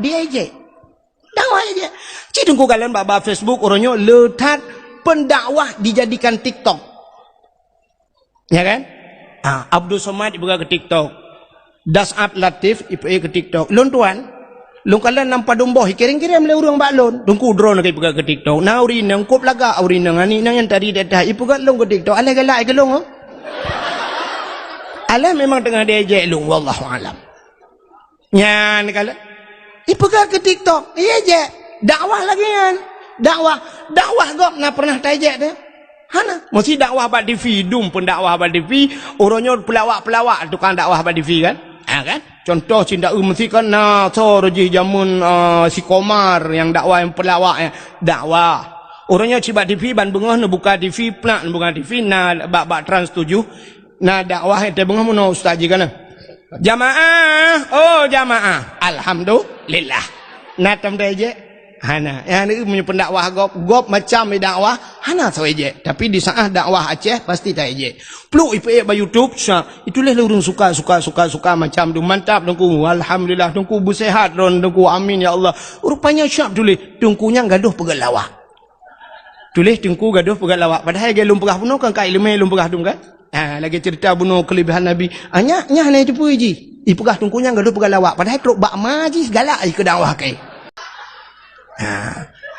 dia ejek. Dakwah ejek. Cik tunggu kalian bab Facebook orangnya letat pendakwah dijadikan TikTok. Ya kan? Abdul Somad ibu ke TikTok. Das'ab Latif ibu ke TikTok. Lon tuan, lon kalian nampak domboh kirim-kirim le urang baklon. Tunggu drone ke ibu ke TikTok. Na uri nang kop laga uri nang ani nang yang tadi dah ibu ke lon ke TikTok. Alai galak ke lon. Alai memang tengah dia ejek lon wallahu alam. Nyan kala ibu ke TikTok. Iya je. Dakwah lagi kan. Dakwah gop na pernah tajek dia. Hana, mesti dakwah bak TV, dum pun dakwah bak TV, orangnya pelawak tukang dakwah bak TV kan? Kan? Contoh cinta mesti kan so rojih jamun si Komar yang dakwah yang pelawak ya. Dakwah. Orangnya cibat TV ban bengah nak buka TV, plak nak buka TV na bak Trans 7. Na dakwah itu bengah mun ustaz ji kana. Jamaah, oh jamaah. Alhamdulillah. Na tam je. Hana, yang ini punya pendakwah gop macam dakwah, hana so ejek. Tapi di saat dakwah Aceh pasti tak ejek. Peluk ipe ba YouTube, itulah lurung suka macam tu mantap dongku. Alhamdulillah dongku bersehat ron dongku amin ya Allah. Rupanya syap tulis dongkunya gaduh pegat lawak. Tulis dongku gaduh pegat lawak. Padahal dia lum pegah bunuh kan kai lemai lum pegah dum kan? Lagi cerita bunuh kelebihan Nabi. Nya hanya cepu ji. Ipegah dongkunya gaduh pegat lawak. Padahal truk bak maji segala ai ke dakwah kai.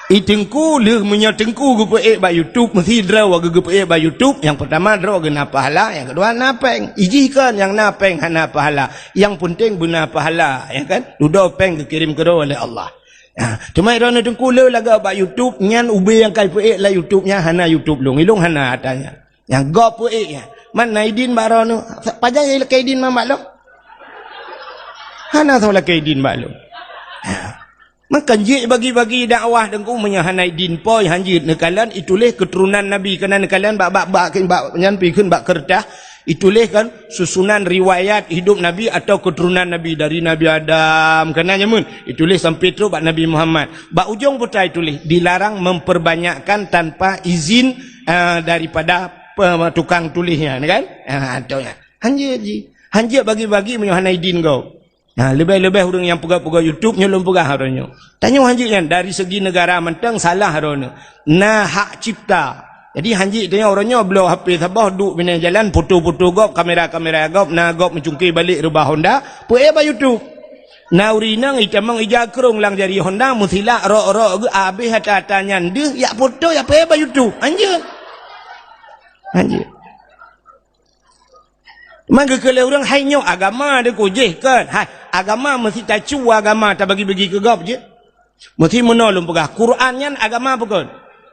Itengku le menyatengku gupe ba YouTube mesti draw gupe ba YouTube. Yang pertama draw gena pahala, yang kedua napeng. Ijikan yang napeng hana pahala. Yang penting benar pahala, ya kan? Dudo peng dikirim ke oleh Allah. Cuma irana tengku le laga ba YouTube nyan ube yang kai pe la YouTube-nya hana YouTube long ilung hana atanya. Yang go pe ya. Man Naidin barono pajang ile kaidin mamak lo. Hana sola kaidin mak lo. Maka je bagi-bagi dakwah dengku menyahanai din poi hanjit nekalan itulah keturunan Nabi kena nekalan bak nyan pikun bak kertas itulah kan susunan riwayat hidup Nabi atau keturunan Nabi dari Nabi Adam kena nyamun itulah sampai tu bak Nabi Muhammad bak ujung putra itulah dilarang memperbanyakkan tanpa izin daripada tukang tulisnya kan ataunya hanjit bagi-bagi menyahanai din kau. Lebih-lebih orang yang pegah-pegah YouTube nyelum pegah haranya. Tanya hanjit kan dari segi negara mentang salah haranya. Nah hak cipta. Jadi hanjit tanya orangnya belau HP sabah duk bina jalan foto-foto gop kamera-kamera gop na gop mencungkir balik rubah Honda puai ba YouTube. Na urinang itamang ijakrong lang jari Honda musila ro-ro habis hata-hata nyande ya foto ya puai ba YouTube. Hanjit. Maka kalau orang hanya agama dia kujih kan. Agama mesti tak cua agama tak bagi-bagi ke gap je. Mesti menolong pegah. Quran yang agama bukan.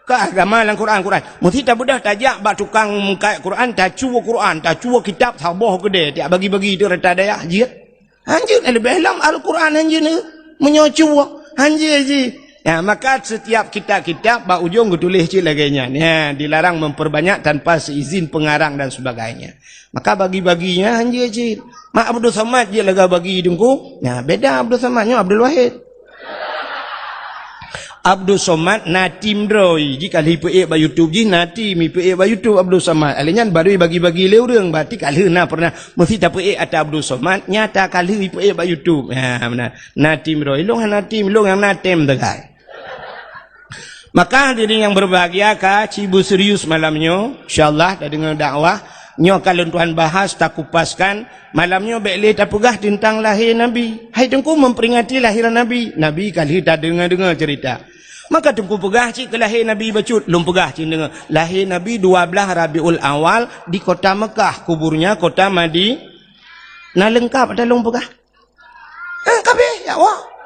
Ke agama lang Quran. Mesti tak mudah tajak bak tukang mengkai Quran tak cua kitab sabah ke dia. Tak bagi-bagi dia rata daya je. Anjir lebih dalam Al-Quran anjir ni menyocua. Anjir je. Ya, maka setiap kitab-kitab bak ujung tulis je laganya. Ya, dilarang memperbanyak tanpa seizin pengarang dan sebagainya. Maka bagi-baginya hanya je. Mak Abdul Samad je laga bagi hidungku. Ya, beda Abdul Samadnya Abdul Wahid. Abdul Samad natim droi. Jika lipe ba YouTube je nati mi pe ba YouTube Abdul Samad. Alenya baru bagi-bagi le urang berarti kali na pernah mesti tak pe atau Abdul Samad nyata kali pe ba YouTube. Ya, benar. Natim droi. Long natim long yang natem degai. Maka hadirin yang berbahagia cibu serius malamnya insyaallah dah dengar dakwah nyo kalau Tuhan bahas tak kupaskan malamnya bekle tak pegah tentang lahir Nabi. Hai tengku memperingati lahiran Nabi. Nabi kali tak dengar cerita. Maka tengku pegah cik ke lahir Nabi bacut lum pegah cik dengar. Lahir Nabi 12 Rabiul Awal di kota Mekah, kuburnya kota Madi. Nah lengkap ada lum pegah. Kabeh ya Allah.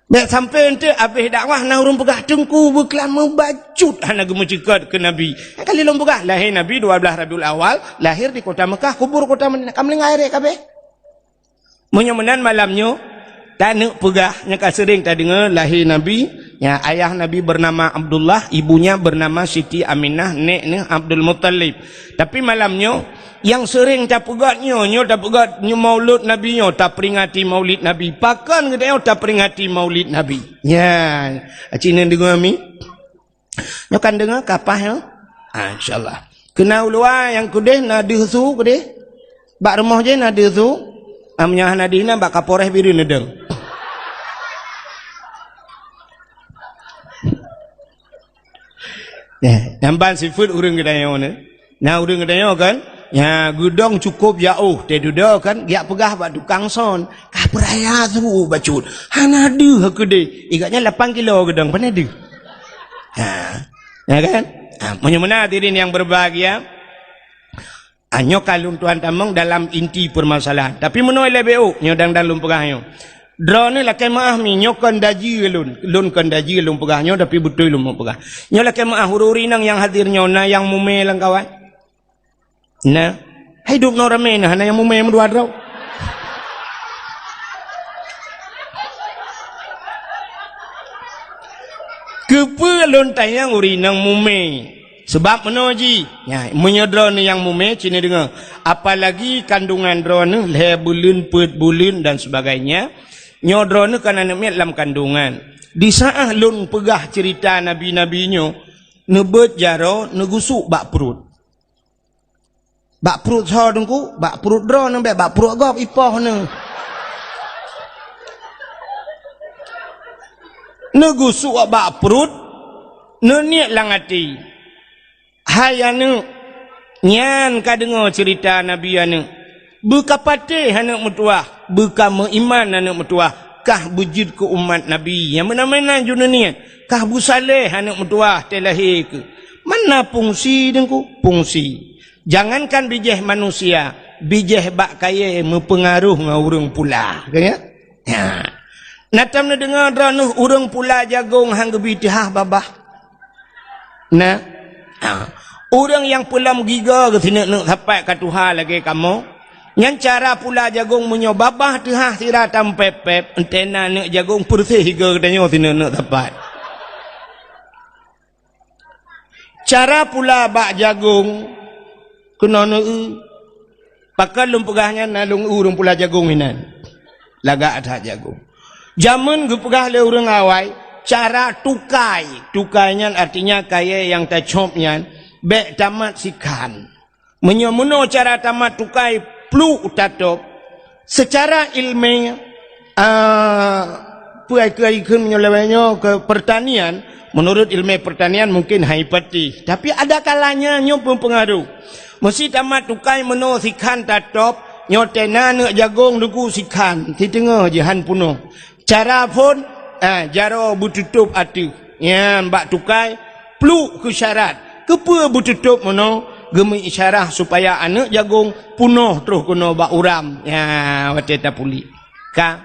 Nek sampai ente habis dakwah na urung pegah tengku berkelama bacut hana gemu cekat ke Nabi. Kali lom pegah lahir Nabi 12 Rabiul Awal, lahir di kota Mekah, kubur kota Madinah. Kamling air kabeh. Menyemenan malamnya tak nak pegah nyaka sering tak dengar lahir Nabi, ya ayah Nabi bernama Abdullah, ibunya bernama Siti Aminah, neknya Abdul Muttalib. Tapi malamnya yang sering tak pegatnya, tak pegat maulud Nabi nya, tak peringati maulid Nabi. Pakan ke dia tak peringati maulid Nabi. Ya, Cina dengar mi. Nyo kan dengar kapah ya. Insyaallah. Kena ulua yang kudeh na desu kudeh. Bak rumah je na desu. amnya hanadina bak kaporeh biru nedeng. Ya, nampan seafood urang gedayo ne. Nah urang gedayo kan, ya gudong cukup jauh, te duda kan, dia pegah bak tukang son. Kah peraya tu bacut. Hanadu hakede. Igaknya 8 kilo gedong panadu. Ya kan? Menyemena hadirin yang berbahagia. Anyo kalung Tuhan tamang dalam inti permasalahan. Tapi menoi lebeu nyodang dalam pegahnya. Drone lakai maah mi nyokan daji lun kan daji lun pegahnya tapi betul lun pegah. Nyo lakai maah hururi nang yang hadirnya na yang mume lang kawan. Nah, hidup no rame nah yang mume mendua draw. Kepa lun tayang uri nang mume. Sebab menoji, ya, menyodron yang mume cina dengar. Apalagi kandungan drone le bulan, pet bulan dan sebagainya. Nyodron kan anak dalam kandungan. Di saat lun pegah cerita nabi-nabinya, nebet jaro negusuk bak perut. Bak perut so dengku, bak perut drone nampak bak perut gop ipoh ne. Negusuk bak perut, niat lang hati. Hai anu nyan ka dengar cerita nabi anu buka patih anak mutuah buka meiman anak mutuah kah bujud ke umat nabi yang mana-mana dunia kah busaleh anak mutuah telahir ke mana fungsi dengku fungsi jangankan bijih manusia bijih bak kaya mempengaruh ngurang pula kaya ya natam na dengar dranuh urang pula jagung hang gebitih babah nah orang yang pelam giga ke sini nak sampai ke Tuhan lagi kamu yang cara pula jagung menyobabah Tuhan siratam pepep entena nak jagung bersih higa katanya sini nak sampai cara pula bak jagung kena nak pakai lumpegahnya nalung urung pula jagung hinan lagak ada jagung zaman gepegah le urang awai cara tukainya artinya kaya yang tacopnya bek tamat sikan menyomuno cara tamat tukai plu utatop secara ilmiah puai ke menyolewanya ke pertanian menurut ilmu pertanian mungkin haipati tapi ada kalanya nyo pengaruh mesti tamat tukai meno sikan tatop nyotena nak jagung duku sikan di tengah jahan puno cara pun jaro bututup atu ya mbak tukai plu ke syarat kepa bututup mono gemi isyarah supaya anak jagung punuh terus kena bak uram ya wateta puli ka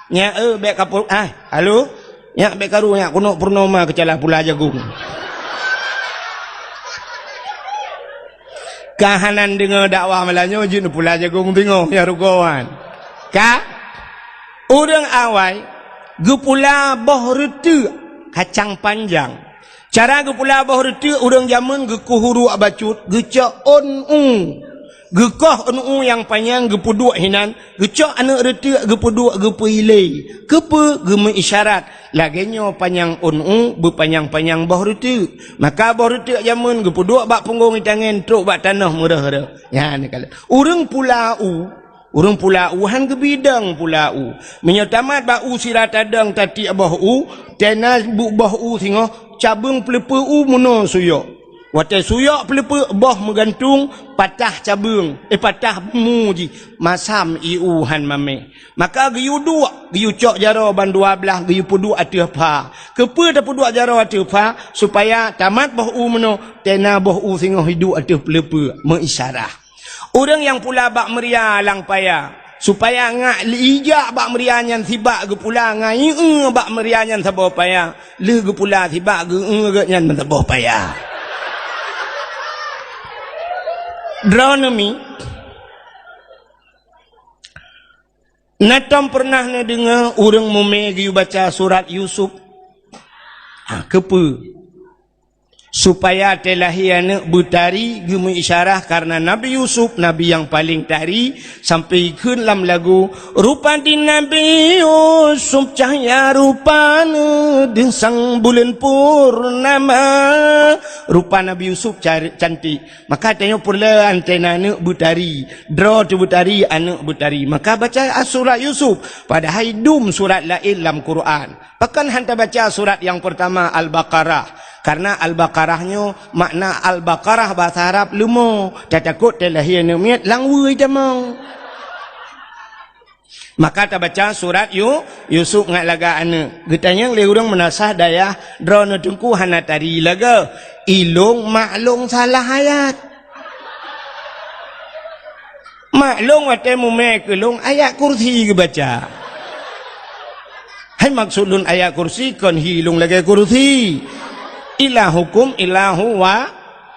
nya bek kapul halo nya bek karu nya kuno purnama kecalah pula jagung kahanan dengar dakwah malanyo jin pula jagung bingung ya rugawan ka urang awai gepula boh retu kacang panjang cara gepula boh retu urang zaman gekuhuru abacut gecak gekoh yang panjang gepuduk hinan gecak anak retu gepuduk gepuilai kepe geme isyarat lagenyo panjang berpanjang-panjang boh retu maka boh retu zaman gepuduk bak punggung tangan truk bak tanah murah ya ni kala urang pulau han ke bidang pulau menyatamat bau sirat adang tati abah tenas bu bah singo cabung pelepe muno suyok wate suyok pelepe bah menggantung patah cabung patah muji masam han mame maka giyu dua giyu cok jaro ban 12 giyu pudu atu apa kepe da pudu jaro atu apa supaya tamat bah muno tena bah singo hidu atu pelepe mengisyarah. Orang yang pula bak meria lang paya supaya ngak lijak bak meria nyan sibak ge pula ngai bak meria nyan sabo paya le ge pula sibak ge nyan sabo paya Dronomi natam pernah na dengar orang mume gi baca surat Yusuf kepe supaya telahi anak bertari gemu isyarah karena Nabi Yusuf Nabi yang paling tari sampai ke dalam lagu rupa di Nabi Yusuf cahaya rupanya di sang bulan purnama. Rupa Nabi Yusuf cantik, maka tengok pula antena anak bertari, draw tu bertari anak bertari, maka baca surat Yusuf padahal dum surat lain dalam Quran. Bahkan hantar baca surat yang pertama Al-Baqarah karena Al-Baqarahnya makna Al-Baqarah bahasa Arab lumo tak takut telahi anak langwui jamang. Maka tak baca surat Yusuf ngat laga anak. Getanya le urang menasah daya drone tungku hana tari laga. Ilung maklung salah ayat. Maklung wate mume kelung ayat kursi ke baca. Hai maksudun ayat kursi kon hilung lagi kursi. Ilahukum ilahu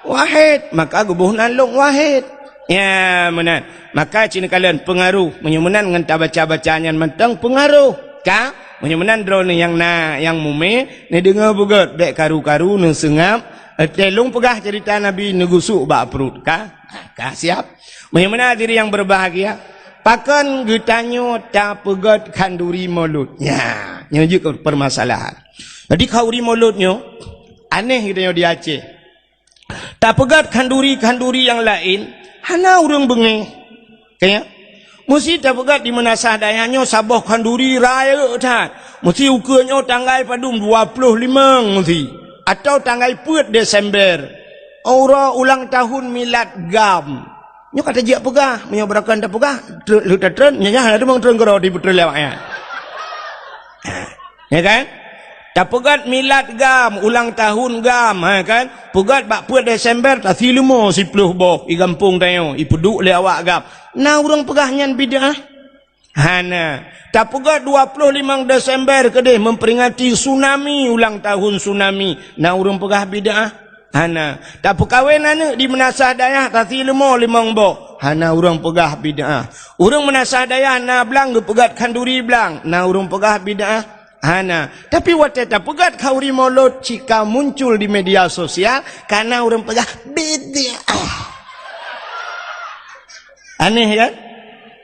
wahid, maka gubuh nalung wahid. Ya menan. Maka cina kalian pengaruh menyumenan dengan tak baca-bacanya mentang pengaruh ka menyumenan drone yang mume ni dengar bugat dek karu-karu ne sengap telung pegah cerita Nabi negusuk bak perut ka siap menyumenan diri yang berbahagia pakan getanyo tak pegat kanduri mulut ya nyujuk permasalahan. Jadi kauri mulutnya aneh gitu di Aceh tak pegat kanduri yang lain hana urang bengeng kaya mesti tak pegat di menasah dayanya sabah kanduri raya tak mesti ukurnya tanggal padum 25 mesti atau tanggal 4 Desember aura ulang tahun milad gam nyo kata jia pegah menyobarakan tak pegah lu tak tren nyanya ada bang tren karo di betul lewaknya ya kan tak pegat milad gam ulang tahun gam kan pegat bak 4 Desember tak silumo 10 boh i kampung tayo i peduk le awak gam na urang pegahnyan bidah hana tak pegat 25 Desember kedeh memperingati tsunami ulang tahun tsunami na urang pegah bidah hana tak perkahwinan di menasah dayah tak silumo 5 boh hana urang pegah bidah urang menasah dayah na belang pegat kanduri belang na urang pegah bidah hana tapi wate tak pegat kauri mulut jika muncul di media sosial karena orang pegah beda aneh kan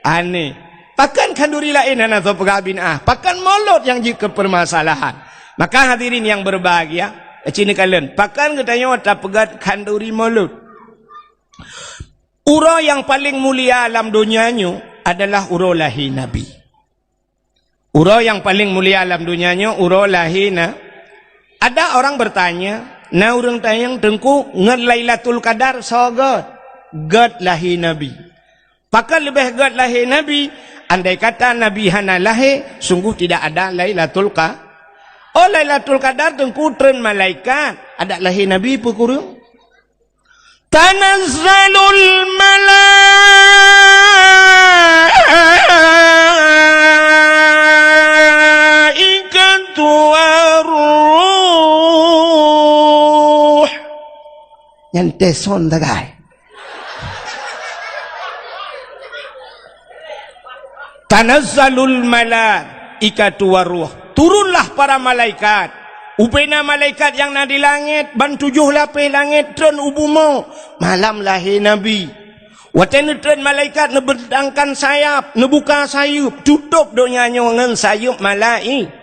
aneh pakan kanduri lain hana tu pegah binah pakan mulut yang jika permasalahan. Maka hadirin yang berbahagia cini kalian pakan katanya tak pegat kanduri mulut uro yang paling mulia alam dunianya adalah uro lahir Nabi. Uro yang paling mulia alam dunianya uro lahina. Ada orang bertanya, na urang tayang tengku ngan Lailatul Qadar so god lahir Nabi. Pakai lebih god lahir Nabi, andai kata Nabi hana lahir, sungguh tidak ada Lailatul Qadar. Oh Lailatul Qadar tengku tren malaikat, ada lahir Nabi pukurung. Tanazzalul waruh nyante son dagay tanazzalul malaikatu waruh turunlah para malaikat upena malaikat yang na di langit ban 7 lapis langit tren ubumo malam lahir Nabi watan tren malaikat ne berdangkan sayap ne buka sayup tutup donyanya ngan sayup malaik.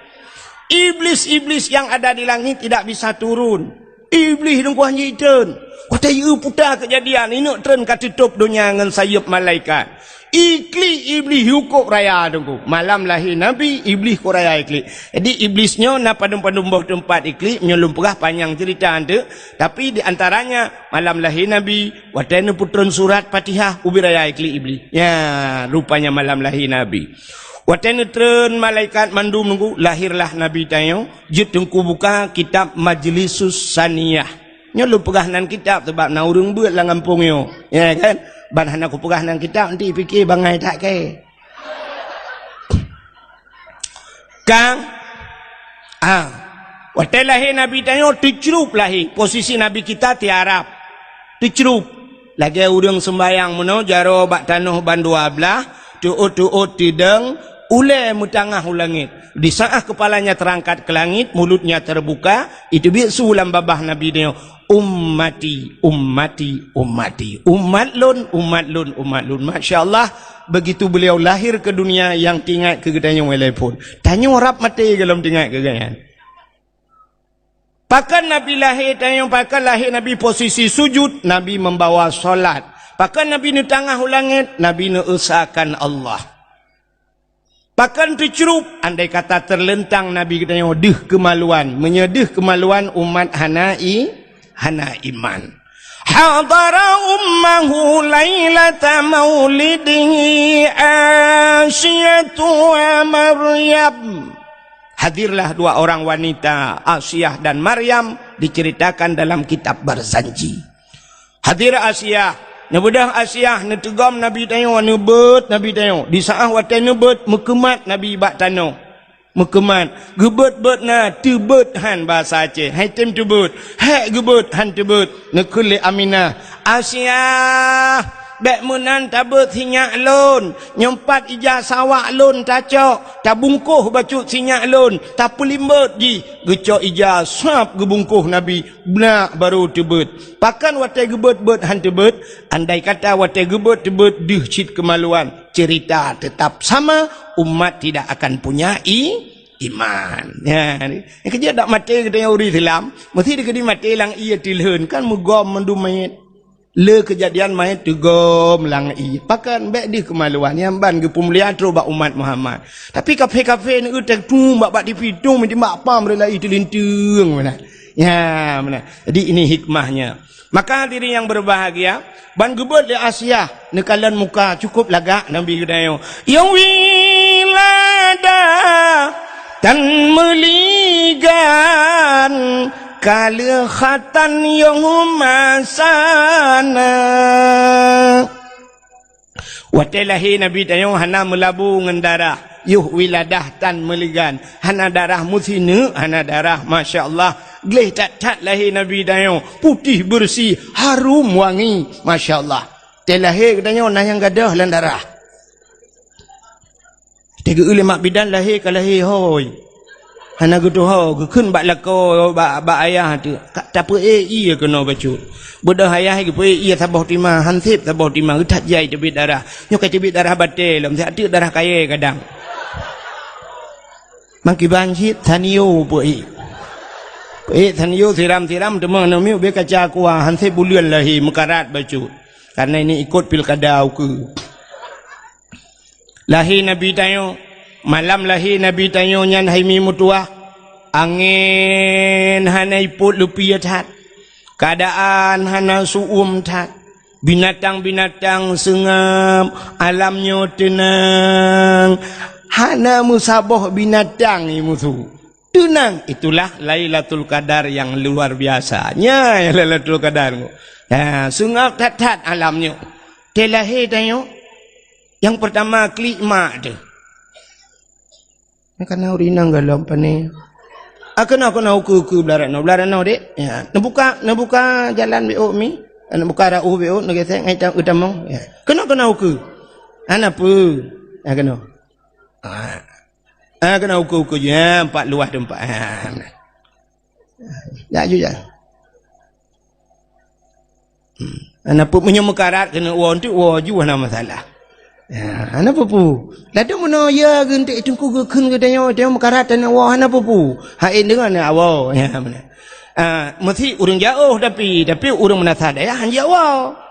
Iblis-iblis yang ada di langit tidak bisa turun. Iblis nunggu hanyiten. Kata yu putar kejadian ini tren katutup dunia dengan sayup malaikat. Ikli iblis hukum raya nunggu. Malam lahir Nabi iblis ko raya ikli. Jadi iblisnya na padum-padum bawah tempat ikli menyelum pegah panjang cerita anda. Tapi di antaranya malam lahir Nabi watene putron surat Fatihah ubi raya ikli iblis. Ya rupanya malam lahir Nabi. Watene tren malaikat mandum nunggu lahirlah Nabi tayo jut tengku buka kitab Majlisus Saniyah nyo lu pegahnan kitab sebab na urang beut lah ngampung yo ya kan ban hana ku pegahnan kitab nanti fikir bangai tak ke kang watene lahir Nabi tayo dicrup lahir posisi Nabi kita tiarap dicrup lagi urang sembayang meno jaro bak tanuh ban 12 tuut tideng ule mutangah ulangit Di saat kepalanya terangkat ke langit, mulutnya terbuka, itu bisu ulam babah Nabi dia, ummati, ummati, ummati. Umat lun, umat lun, umat lun. Masya Allah, begitu beliau lahir ke dunia yang tinggal ke gedanya walaupun. Tanya rap mati kalau tinggal ke gedanya. Pakan Nabi lahir, tanya pakan lahir Nabi posisi sujud, Nabi membawa solat. Pakan Nabi ni tengah langit, Nabi ni usahakan Allah. Pakan tercerup, andai kata terlentang Nabi katanya deh kemaluan, menyedih kemaluan umat hana iman. Hadara ummahu lailata maulidihi Asyatu wa Maryam. Hadirlah dua orang wanita, Asyah dan Maryam, diceritakan dalam kitab Barzanji. Hadir Asyah, nebedah Asyah, netegam Nabi tanya, nebet Nabi tanya. Di saat watai nebet, mekemat Nabi bak tano. Mekemat, gebet-bet na, tebet han bahasa Aceh. Hai tem tebet, hai gebet han tebet. Nekule Aminah, Asyah, bek menan tabet sinyak lon, nyempat ijah sawak lon tacok, tabungkuh bacut sinyak lon, tapulimbet ji, gecok ijah sap gebungkuh Nabi, benak baru tebet. Pakan watai gebet-bet han tebet, andai kata watai gebet tebet, dih cit kemaluan, cerita tetap sama, umat tidak akan punya iman. Ya, ni kerja tak mati kita uri Islam, mesti dia mati lang ia tilhun kan mugom mendumait. Le kejadian main tegom lang i. Pakan bek di kemaluan yang ban ke pemulihan bak umat Muhammad. Tapi kafe-kafe ni utek tu bak di pitung mesti mak pam rela itu lintung mana. Ya, mana. Jadi ini hikmahnya. Maka diri yang berbahagia, ban gebet di Asyah, nekalan muka cukup lagak Nabi gedayo. Yang wilada dan meligan kalikhatan yang masana. Watelahi Nabi tayo hana melabu ngendara, yuh wiladah tan meligan, hana darah muthinu, hana darah Masya Allah. Gleh tat lahi Nabi tayo, putih bersih, harum wangi, Masya Allah. Telahi tayo nayang gadah lan darah. Tiga ulama bidan lahi kalahi hoi. Hana gitu ho, kun bak lako bak ayah tu. Tak apa iya kena bacu. Bodoh ayah ke pe iya sabah timah, hansip sabah timah utat jai tebit darah. Nyok tebit darah batel, lam sak tu darah kaya kadang. Maki banjit taniyo pe. Pe taniyo siram-siram temang namiu be kaca kuah hansip bulian lahi mekarat bacu. Karena ini ikut pilkada ke. Lahi Nabi tayo malam lahi Nabi tanyo nyan haimi mutua, angin hana iput lupiat hat, keadaan hana suum tat, binatang-binatang sengam, alamnya tenang, hana musabah binatang imutu tenang. Itulah Lailatul Qadar yang luar biasanya. Lailatul Qadar ya, sengap tat-tat alamnya. Telahi tanyo yang pertama klima tu. Karena urinang galau pani. Aku nak uku belaran dek. Ya, nak buka jalan beo mi, nak buka rau beo, nak gesek ngai utamong. Ya, kena uku. Ana apa? Kena. Kena uku je, empat luah tempat. Ya juga. Ana pun menyemekarat kena uang tu, juga nama masalah. Ya, ana pupu. Lada mono ya gentik tungku ke kun ke tanya makaratan awak ana pupu. Hain dengan awak ya mana. Mesti urang jauh tapi urang menasad ya hanya awak.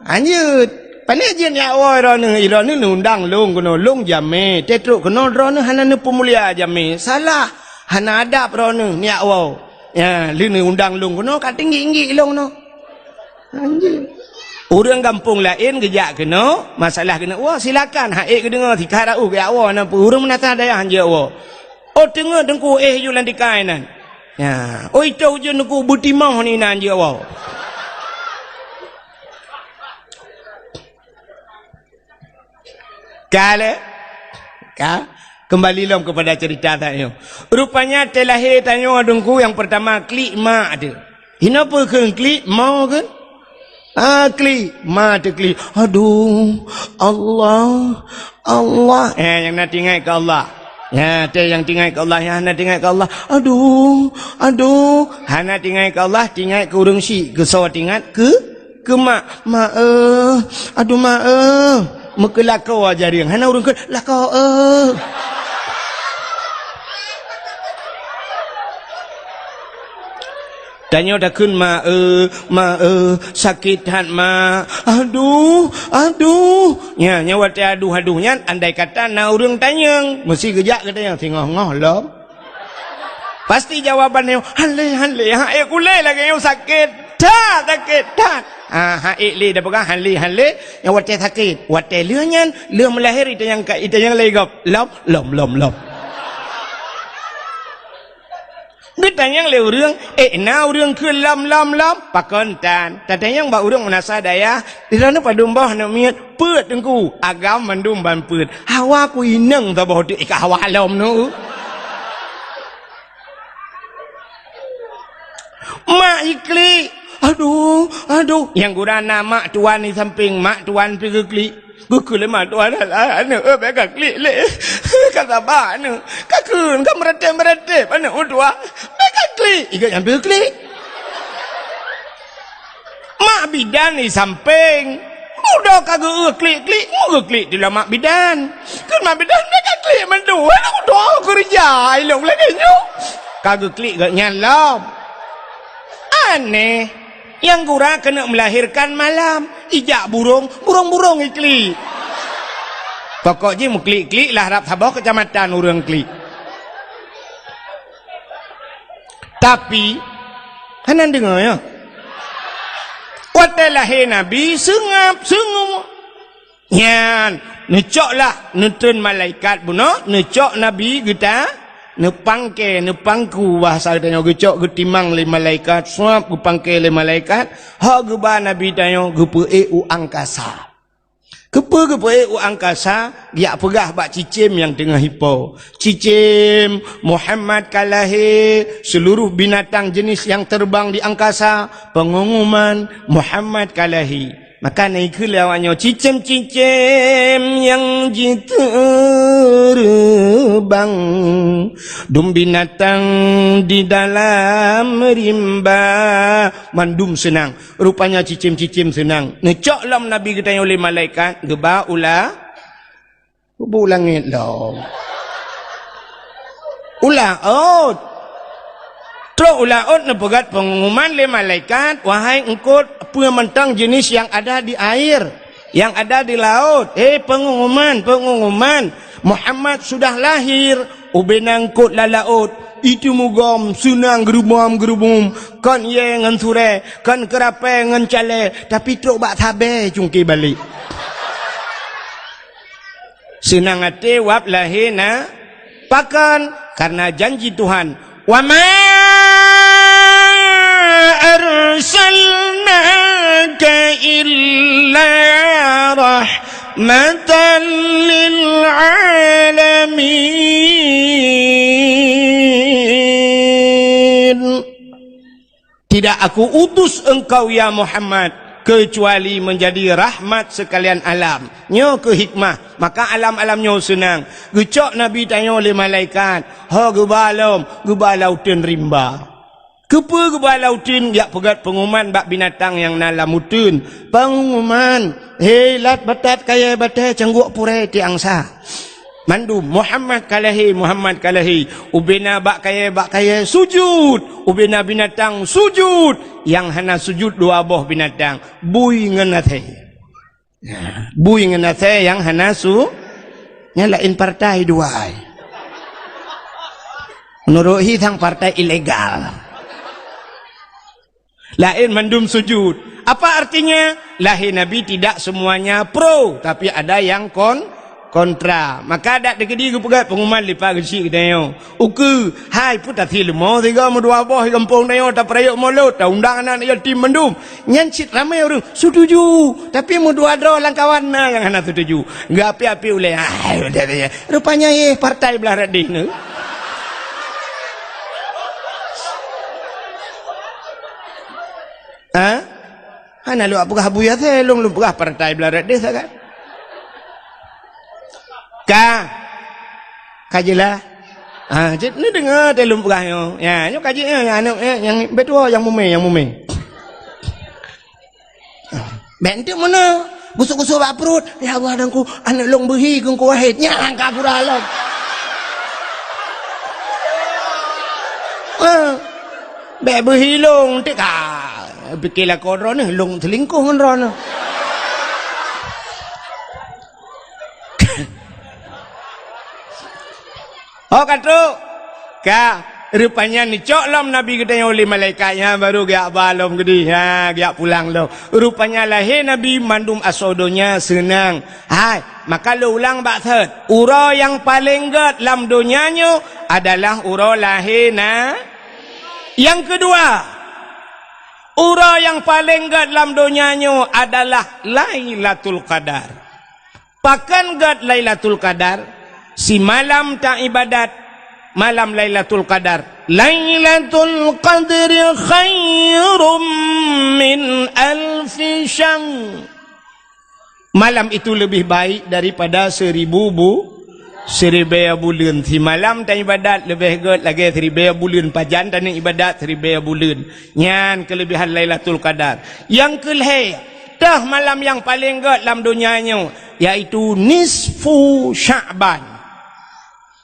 Hanya pane je ni awak irane undang long kono long jame tetruk kono rone hana ne pemulia jame. Salah hana adab rone ni awak. Ya, lini undang long kono kat tinggi-tinggi long no. Anjir. Orang kampung lain gejak kena, masalah kena, wah silakan, haik ke dengar, tika rau ke awak, nampak, orang menatah daya hanja awak. Oh tengah dengku jualan di kainan. Ya, oh itu je dengku butimah ni hanja awak. Kembali lom kepada cerita tanya. Rupanya telahir tanya dengku yang pertama, klik mak ada. Kenapa ke klik mau ke? Klik, mata klik. Aduh, Allah. Yang nak tinggal ke Allah. Ya, te yang tinggal ke Allah, ya hana tinggal ke Allah. Aduh. Hana tinggal ke Allah, tinggal ke urang si, ke sawa tinggal ke mak. Aduh mak. Muka lakau aja dia. Hana urang ke lakau. Tanya dah kun mak sakit hat mak. Aduh. Ya nyawa te aduh nya andai kata na urang tanya, mesti gejak katanya tengah-ngah lah. Pasti jawabannya hanle aku le lagi yang sakit. Sakit. Le dah pegang hanle yang wate sakit. Wate leu nyan leu melahir itu yang legap. Lom. Kita yang le urang na urang ke lam pakontan tadi yang ba urang menasa daya dirana padumbah nak miat peut engku agam mandum ban peut hawa ku ineng ta boh ika hawa lom nu mak ikli aduh yang gurana mak tuan di samping mak tuan pergi kli guku le mak tuan anu bega kli le kata ba anu kakun ka merete anu udua bega kli iga yang pergi kli mak bidan di samping udah kagak kli di mak bidan kan mak bidan bega kli mandu aku doa kerja ilong lagi nyu kagak kli gak nyalam aneh yang gura kena melahirkan malam ijak burung ikli pokoknya mau klik lah harap sabah kecamatan urang klik tapi kanan dengar ya wate lahir Nabi sengap nyan necok lah nutun malaikat buno necok Nabi kita nepangku bahasa tanya gecok getimang le malaikat suap gupangke le malaikat ha geba Nabi tanya gepe u angkasa gepe u angkasa dia pegah bak cicim yang tengah hipo cicim Muhammad kalahi seluruh binatang jenis yang terbang di angkasa pengumuman Muhammad kalahi maka naik lewatnya cicim yang terbang dum binatang di dalam rimba mandum senang rupanya cicim senang necok lam Nabi kita oleh malaikat geba ulangit lo ulaot na pegat pengumuman le malaikat wahai engkau mentang jenis yang ada di air yang ada di laut pengumuman Muhammad sudah lahir ubenang kot la laut itu mugam sunang gerubum kan ye ngan sure kan kerape ngan cale tapi truk bak sabe cungki balik senang ate wap lahir na pakan karena janji Tuhan wa ma arsalnaka illa rahmatan lil alamin. Tidak aku utus engkau ya Muhammad kecuali menjadi rahmat sekalian alam. Nyo ke hikmah, maka alam-alam nyo senang. Gecok Nabi tanya oleh malaikat, ha gebalautin rimba. Kepa gebalautin ya pegat pengumuman bak binatang yang nalamutun. Pengumuman, lat batat kaya batai cengguk pure ti angsa. Mandum Muhammad kalahi ubena bak kaya sujud ubena binatang sujud yang hana sujud dua boh binatang bui ngenathe yang hana nyalain partai dua menurut hitang partai ilegal lain mandum sujud apa artinya lahir Nabi tidak semuanya pro tapi ada yang kontra maka ada dekedi pegat pengumuman lipat gesi kedayo uku hai putati lemo tiga dua boh kampung dayo tak perayuk mulut tak undang anak yatim mendum nyancit ramai orang setuju tapi mu dua dro langkawan yang hana setuju enggak api-api oleh rupanya partai belah radih ne hana lu apakah buya teh lu pegah partai belah radih sakat kajilah. Cik ni dengar telum perahnya. Ya, nyo kaji yang betul yang mumi. Bentuk mana? Gusuk-gusuk bak perut. Ya Allah dangku anak long berhi kengku wahid. Nyang kabur alam. Bek berhi long tik fikirlah kau ron ni long selingkuh kan ron. Oh katru rupanya ni cok lam Nabi katanya oleh malaikatnya baru giak balom gede giak pulang lo. Rupanya lahir Nabi mandum asodonya senang. Hai, maka lo ulang bak third. Ura yang paling gede dalam dunianya adalah ura lahir Yang kedua, ura yang paling gede dalam dunianya adalah Lailatul Qadar. Pakan gede Lailatul Qadar. Si malam tak ibadat, malam Lailatul Qadar. Lailatul Qadri khairum min alfi syahr. Malam itu lebih baik daripada 1000 bulan. Si malam tak ibadat lebih good lagi 1000 bulan. Pajan tak ibadat 1000 bulan. Nyan kelebihan Lailatul Qadar. Yang kelih, dah malam yang paling good dalam dunianya, yaitu nisfu Sya'ban.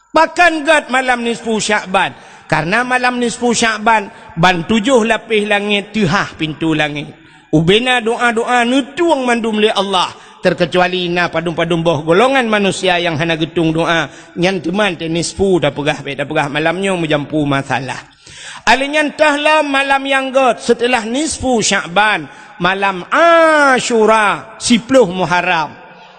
Bahkan gad malam nisfu Sya'ban. Karena malam nisfu Sya'ban ban 7 lapis langit tuhah pintu langit. Ubena doa-doa nutuang mandum li Allah. Terkecuali na padum-padum boh golongan manusia yang hana getung doa. Nyan teman te nisfu dah pegah malamnya menjampu masalah. Alinyan tahlah malam yang gad setelah nisfu Sya'ban. Malam Ashura 10 Muharram.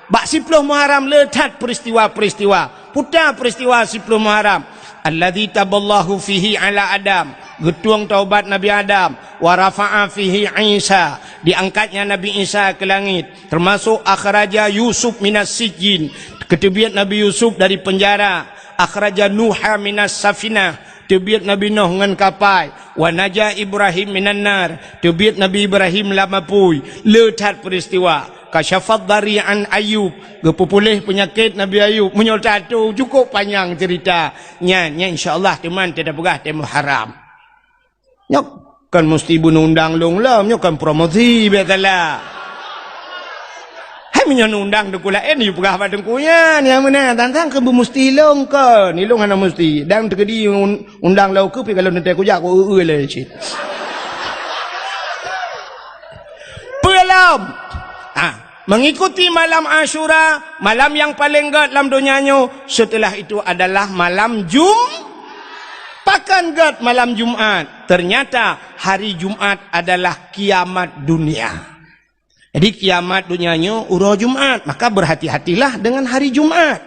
Bak 10 Muharram letat peristiwa-peristiwa. Putar peristiwa 10 Muharram. Alladzi taballahu fihi ala Adam. Getuang taubat Nabi Adam. Wa rafa'a fihi Isa. Diangkatnya Nabi Isa ke langit. Termasuk akhraja Yusuf minas sijin. Ketebiat Nabi Yusuf dari penjara. Akhraja Nuha minas safinah. Tebiat Nabi Nuh dengan kapal. Wa naja Ibrahim minan nar. Tebiat Nabi Ibrahim lamapui. Letat peristiwa. Kasyafat dari'an Ayub. Gepupulih penyakit Nabi Ayub. Menyol satu. Cukup panjang cerita. Nya insyaAllah teman tidak pegah temu haram. Nyok kan mesti bunuh undang long lam. Nyok kan promosi biasalah. Hai menyon undang dekula ni pegah padengkunya. Yang mana tantang ke mesti long ke. Ni long hana mesti. Dan terkedi undang lau ke. Kalau nanti aku jak aku lah cik. Pelam. Mengikuti malam Ashura, malam yang paling gad dalam dunianya. Setelah itu adalah malam Pakan gad malam Jumat. Ternyata hari Jumat adalah kiamat dunia. Jadi kiamat dunianya ura Jumat. Maka berhati-hatilah dengan hari Jumat.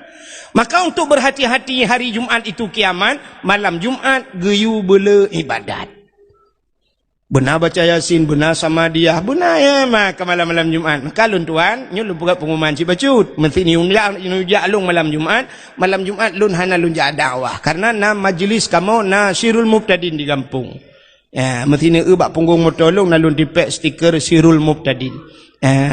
Maka untuk berhati-hati hari Jumat itu kiamat, malam Jumat geyu bela ibadat. Benar baca Yasin, benar sama dia, benar ya maka malam-malam Jumat. Maka lun tuan, nyu lu buat pengumuman si bacut. Mesti ni unjak lung malam Jumat lun hana lun jak dakwah. Karena na majlis kamu na Sirul Mubtadin di kampung. Ya, mesti ni bak punggung motolong na lun dipek stiker Sirul Mubtadin.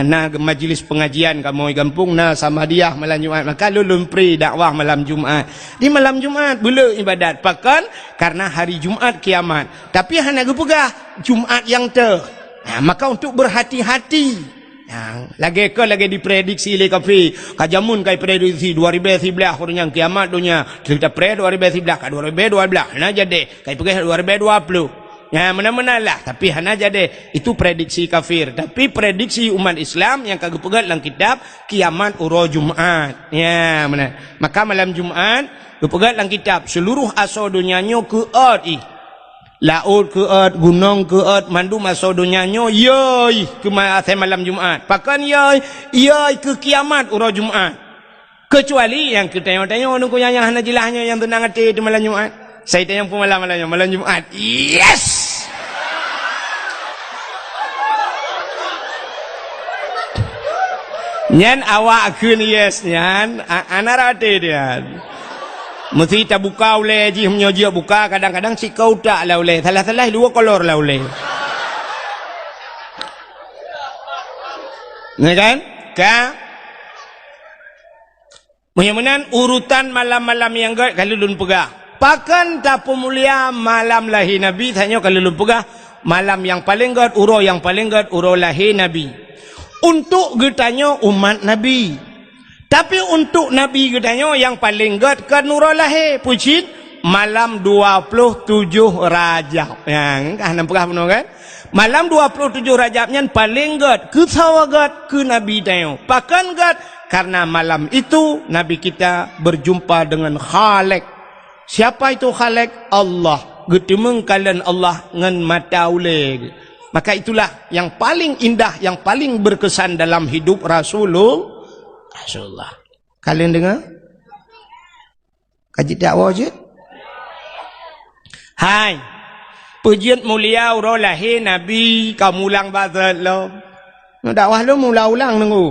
Na majlis pengajian kamu di kampung na sama dia malam Jumat. Maka lun pri dakwah malam Jumat. Di malam Jumat bela ibadat. Pakan karena hari Jumat kiamat. Tapi hana gepegah Jumat yang maka untuk berhati-hati. Lagi diprediksi oleh kafe. Kajamun kai prediksi 2011 khurnya kiamat dunia. Kita pred 2011 ka 2012. Hana jadi kai pergi 2020. Ya mana-mana lah. Tapi hana jadi itu prediksi kafir. Tapi prediksi umat Islam yang kagak pegat dalam kitab kiamat uro Jumat. Ya mana. Maka malam Jumat pegat dalam kitab seluruh asal dunianya ke laut ke gunung ke mandum asal dunianya yoi ke malam Jumat. Pakan yoi ke kiamat uro Jumat. Kecuali yang kita tanya nunggu yang hana jilahnya yang tenang hati di malam Jumat. Saya tanya pun malam Jumat. Yes. Nyan awak kun yes nyan anarate dia. Mesti tak buka oleh ji menyoji buka kadang-kadang si kau tak lah oleh. Salah-salah dua kolor lah oleh. Ni kan? Menyamanan urutan malam-malam yang gad kalau lun pegah. Pakan tak pemulia malam lahir Nabi tanya kalau lun pegah malam yang paling gad, uro yang paling gad, uro lahir Nabi. Untuk getanya umat Nabi. Tapi untuk Nabi getanya yang paling gad kan uro lahir pucit malam 27 Rajab. Yang kan nampak benar kan? Malam 27 Rajabnya paling gad ke sawagat ke Nabi tanya. Pakan gad karena malam itu Nabi kita berjumpa dengan Khalik. Siapa itu Khalik? Allah. Getemeng kalian Allah ngan mata uleg. Maka itulah yang paling indah, yang paling berkesan dalam hidup Rasulullah. Kalian dengar? Kaji dakwah je? Hai. Pujian mulia uro lahir Nabi kamu ulang bazat lo. Dakwah lo mula ulang nunggu.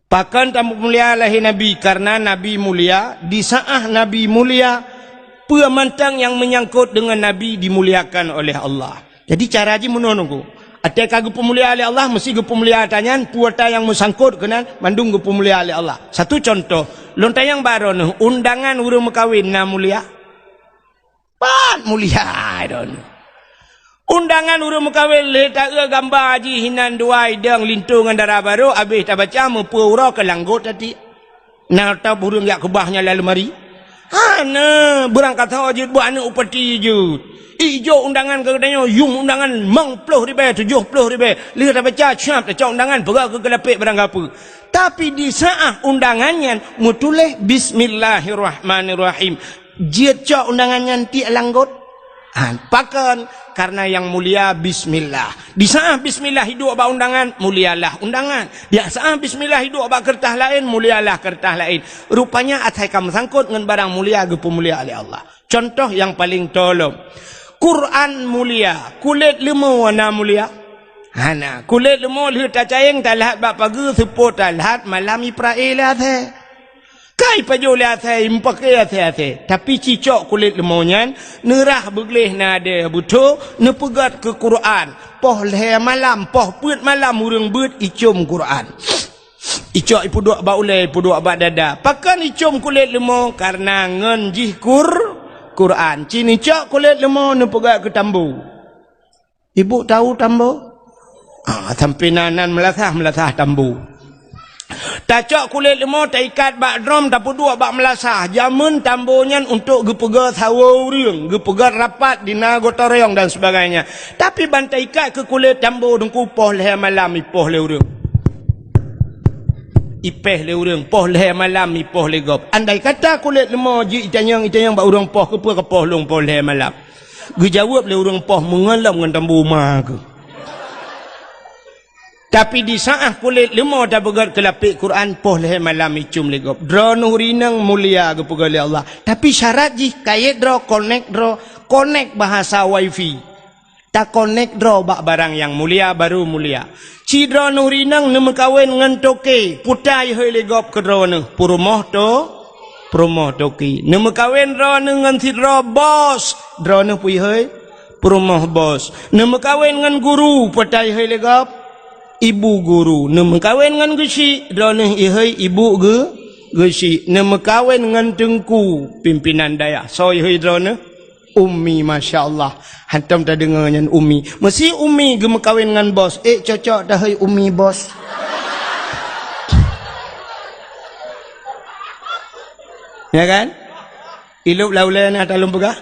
Pakan tamu mulia lahir Nabi karena Nabi mulia. Di saat Nabi mulia, pemantang yang menyangkut dengan Nabi dimuliakan oleh Allah. Jadi cara haji menunggu. Ada kagum pemulia oleh Allah, mesti ke pemulia tanya puata yang mesangkut kena mandung ke pemulia oleh Allah. Satu contoh, lontar yang baru nih, undangan urung kawin na mulia. Pan mulia don. Undangan urung kawin le tak gambar haji hinan dua idang lintung andara baru habis tak baca mempura ke langgut tadi. Nak tahu burung yak kebahnya lalu mari. Hana berangkat haji buat anak upati je. Ijo undangan ke katanya yung undangan mang 10,000 70,000 lihat baca cap tak undangan perak ke kelapik barang apa. Tapi di saat undangannya mutuleh bismillahirrahmanirrahim. Dia cak undangannya ti langgut. Pakan karena yang mulia bismillah. Di saat bismillah hidup abang undangan mulialah undangan. Di saat bismillah hidup abang kertas lain mulialah kertas lain. Rupanya atai kamu sangkut dengan barang mulia ke pemulia oleh Allah. Contoh yang paling tolong. Quran mulia, kulit lemau warna mulia. Hana, kulit lemau lihat tak cayeng tak lihat bak pagi seput tak lihat malam Israel athe. Kai pajola athe impake athe. Tapi cicok kulit lemaunya nerah begleh nade buto nepegat ke Quran. Poh leh malam, poh put malam urang beut icum Quran. Icok ipu dua bak ulai, ipu dua bak dada. Pakan icum kulit lemau karena ngenjih Quran. Cini cak kulit lemau ni pegat ke tambu. Ibu tahu tambu? Sampai nanan melasah tambu. Tak cak kulit lemau tak ikat bak drum tak dua bak melasah. Jamun tambunya untuk gepega sawa uring, gepega rapat di nagota reyong dan sebagainya. Tapi bantai ikat ke kulit tambu dengku poh leh malam ipoh leh uring. Ipeh le urang poh le malam ni poh le gop. Andai kata kulit lemau ji itanyang bak urang poh ke poh long poh le malam. Gu jawab le urang poh mengelam dengan tambu ma ke. Tapi di saat kulit lemau dah begat kelapik Quran poh le malam icum le gop. Dra nurinang mulia ke pegale Allah. Tapi syarat ji kait dra connect bahasa wifi. Tak connect dra bak barang yang mulia baru mulia. Cidra nurinang ne mekawin ngan toke putai hoi legop ke drone purumoh toki ne mekawin drone ngan sidra bos drone pui hoi purumoh bos ne mekawin ngan guru putai hoi legop ibu guru ne mekawin ngan gesi drone ihoi ibu gesi ne mekawin ngan tengku pimpinan daya soi hoi drone Ummi, Masya Allah. Hantam tak dengar dengan Ummi. Mesti Ummi gemuk kawin dengan bos. Cocok dah hai Ummi bos. Ya kan? Ilup laulai nak talum pegah.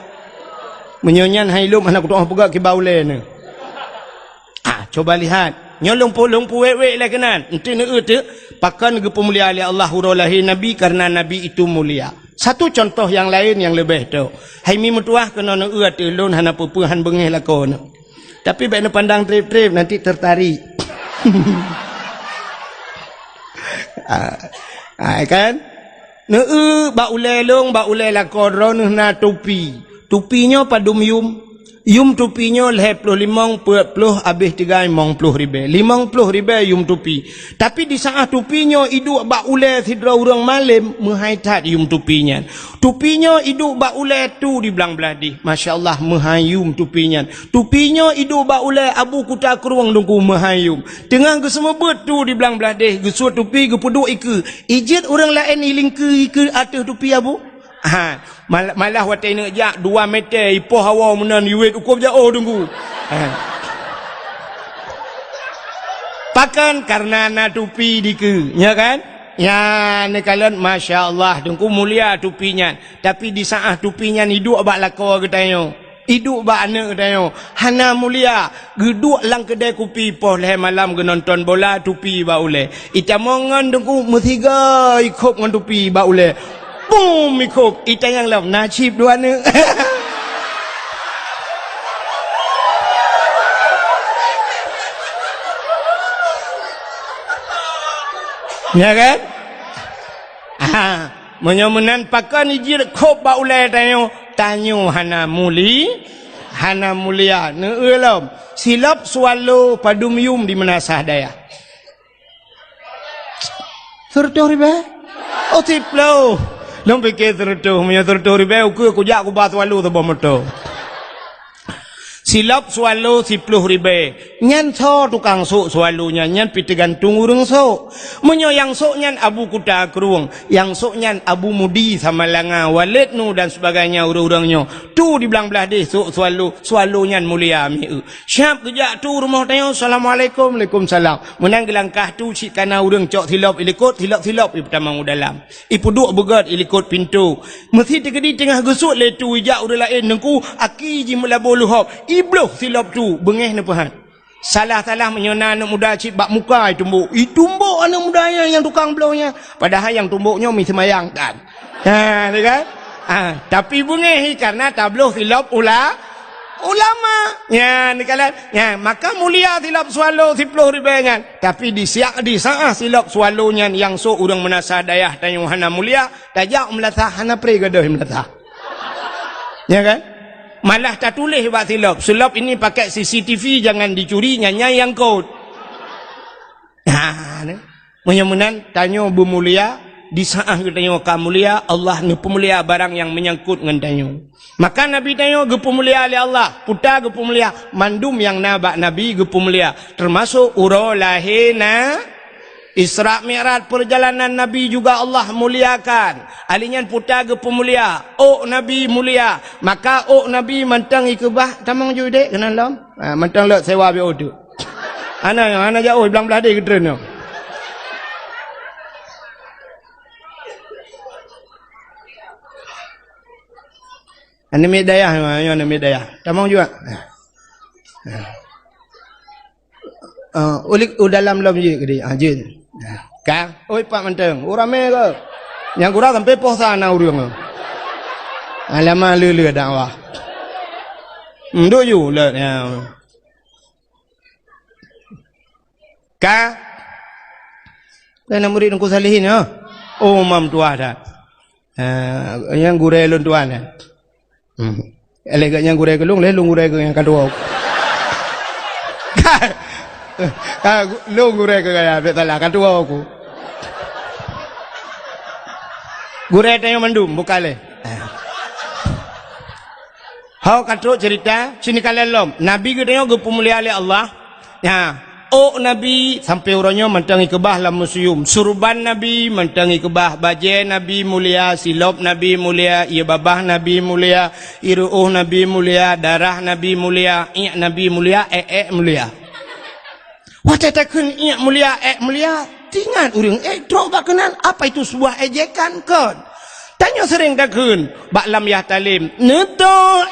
Menyonyan hai ilup anak kutuh pegah ke baulai ni. Coba lihat. Nyolong pu wek lah kenan. Nanti nak pakan ke pemulia oleh Allah hurulahi Nabi karena Nabi itu mulia. Satu contoh yang lain yang lebih tu. Hai mi mutuah kena nak lon hana pupuhan bengih lakon. Tapi baik nak pandang trip-trip nanti tertarik. Kan? Bak ulai long, bak ulai lakon ron na topi. Topinya padum yum. Yum tupinya leh puluh limang puluh habis 350 ribu. 50 ribu yum tupi. Tapi di saat tupinya iduk bak ule sidra orang malam menghaitat yum tupinya. Tupinya iduk bak ule tu di belang beladi. Masya-Allah menghayum tupinya. Tupinya iduk bak ule abu kuta keruang dengku menghayum. Tengah ke semua tu di belang beladi. Gesut tupi ke peduk ike. Ijit orang lain iling ke atas tupi abu. Malah watai nak jak 2 meter ipoh hawa menan yuit ukur jauh tunggu. Pakan karena na tupi dike, ya kan? Ya ni kalian masya-Allah tunggu mulia tupinya. Tapi di saat tupinya hidup abak lako katanya. Hidup bak anak katanya. Hana mulia geduk lang kedai kopi poh leh malam ke nonton bola tupi bak ule. Ita mongan tunggu metiga ikut ngan tupi bak ule. Boom ikut ita yang lam nasib dua ni. Ya kan? Menyomenan pakan ijir kop ba ulai tanyo hana mulia ne elam silap swallow padum yum di menasah daya. Sertoh riba? Oh tiplo. Long fikir sertoh, punya sertoh riba aku jak aku bat swallow tu bomoto. Silap swallow 10 ribu. Nyan so tukang sok swallownya nyan piti gantung urang sok. Menyo yang sok nyan abu kuta keruang, yang sok nyan abu mudi sama langa walid nu dan sebagainya urang-urangnya. Tu di belang belah deh sok swallow nyan mulia mi. Syap kejak tu rumah tanya assalamualaikum waalaikumsalam. Menang gelangkah tu cik kana urang cok silap ilikot silap pertama dalam. Ipu duk begat ilikot pintu. Mesti tegedi tengah gesuk le tu ijak urang lain nengku aki ji melaboluhop. Ibloh silap tu bengeh ni pahat. Salah-salah menyona anak muda cik bak muka tumbuk. Tumbuk anak mudanya yang tukang blownya. Padahal yang tumbuknya mi semayang kan. Ni kan? Tapi bengeh karena tabloh silap ulama. Ya ni kalian. Ya maka mulia silap swallow 10 ribu nya. Tapi di saat silap swallownya yang so urang menasa dayah tanyung hana mulia, tajak melatah hana pre gadah melatah. Ya kan? Malah tak tulis buat silap. Silap ini pakai CCTV jangan dicuri nyanyai yang kod. Menyemunan tanya bu mulia di saat tanya ka mulia Allah ni pemulia barang yang menyangkut dengan tanya. Maka Nabi tanya ge pemulia oleh Allah, puta ge pemulia mandum yang nabak Nabi ge pemulia termasuk uro lahina Isra Mi'raj perjalanan Nabi juga Allah muliakan. Alinyan puta ge pemulia. Nabi mulia. Maka Nabi mantang ikebah tamang jude kenan lam. Mantang lek sewa bi odu. Ana jauh belang belah dia gedren yo. Ana medaya yo ana medaya. Tamang juga. Ulik dalam lam je ke dia. Jin. Kang, oi pak manteng, urame ke? Yang kurang sampai posa na urang. Alama lele dakwah. Ndo yu le ya. Ka. Kana murid ku salihin ya. Mam tua dah. Yang gure lon tuan. Eleganya gure gelung le lung gure yang kedua. Lu gure ke kaya betala kadua aku. Gure tanya mandum bukale. Hau katro cerita sini kalian lom. Nabi gedenya ge pemulia oleh Allah. Ya, Nabi sampai orangnya mentangi kebah lam museum. Surban Nabi mentangi kebah, baje Nabi mulia, silop Nabi mulia, ia babah Nabi mulia, iruh Nabi mulia, darah Nabi mulia, Nabi mulia, mulia. Wata takun mulia mulia tingan urang drok bakenan apa itu sebuah ejekan kon tanya sering takun bak lam ya talim neto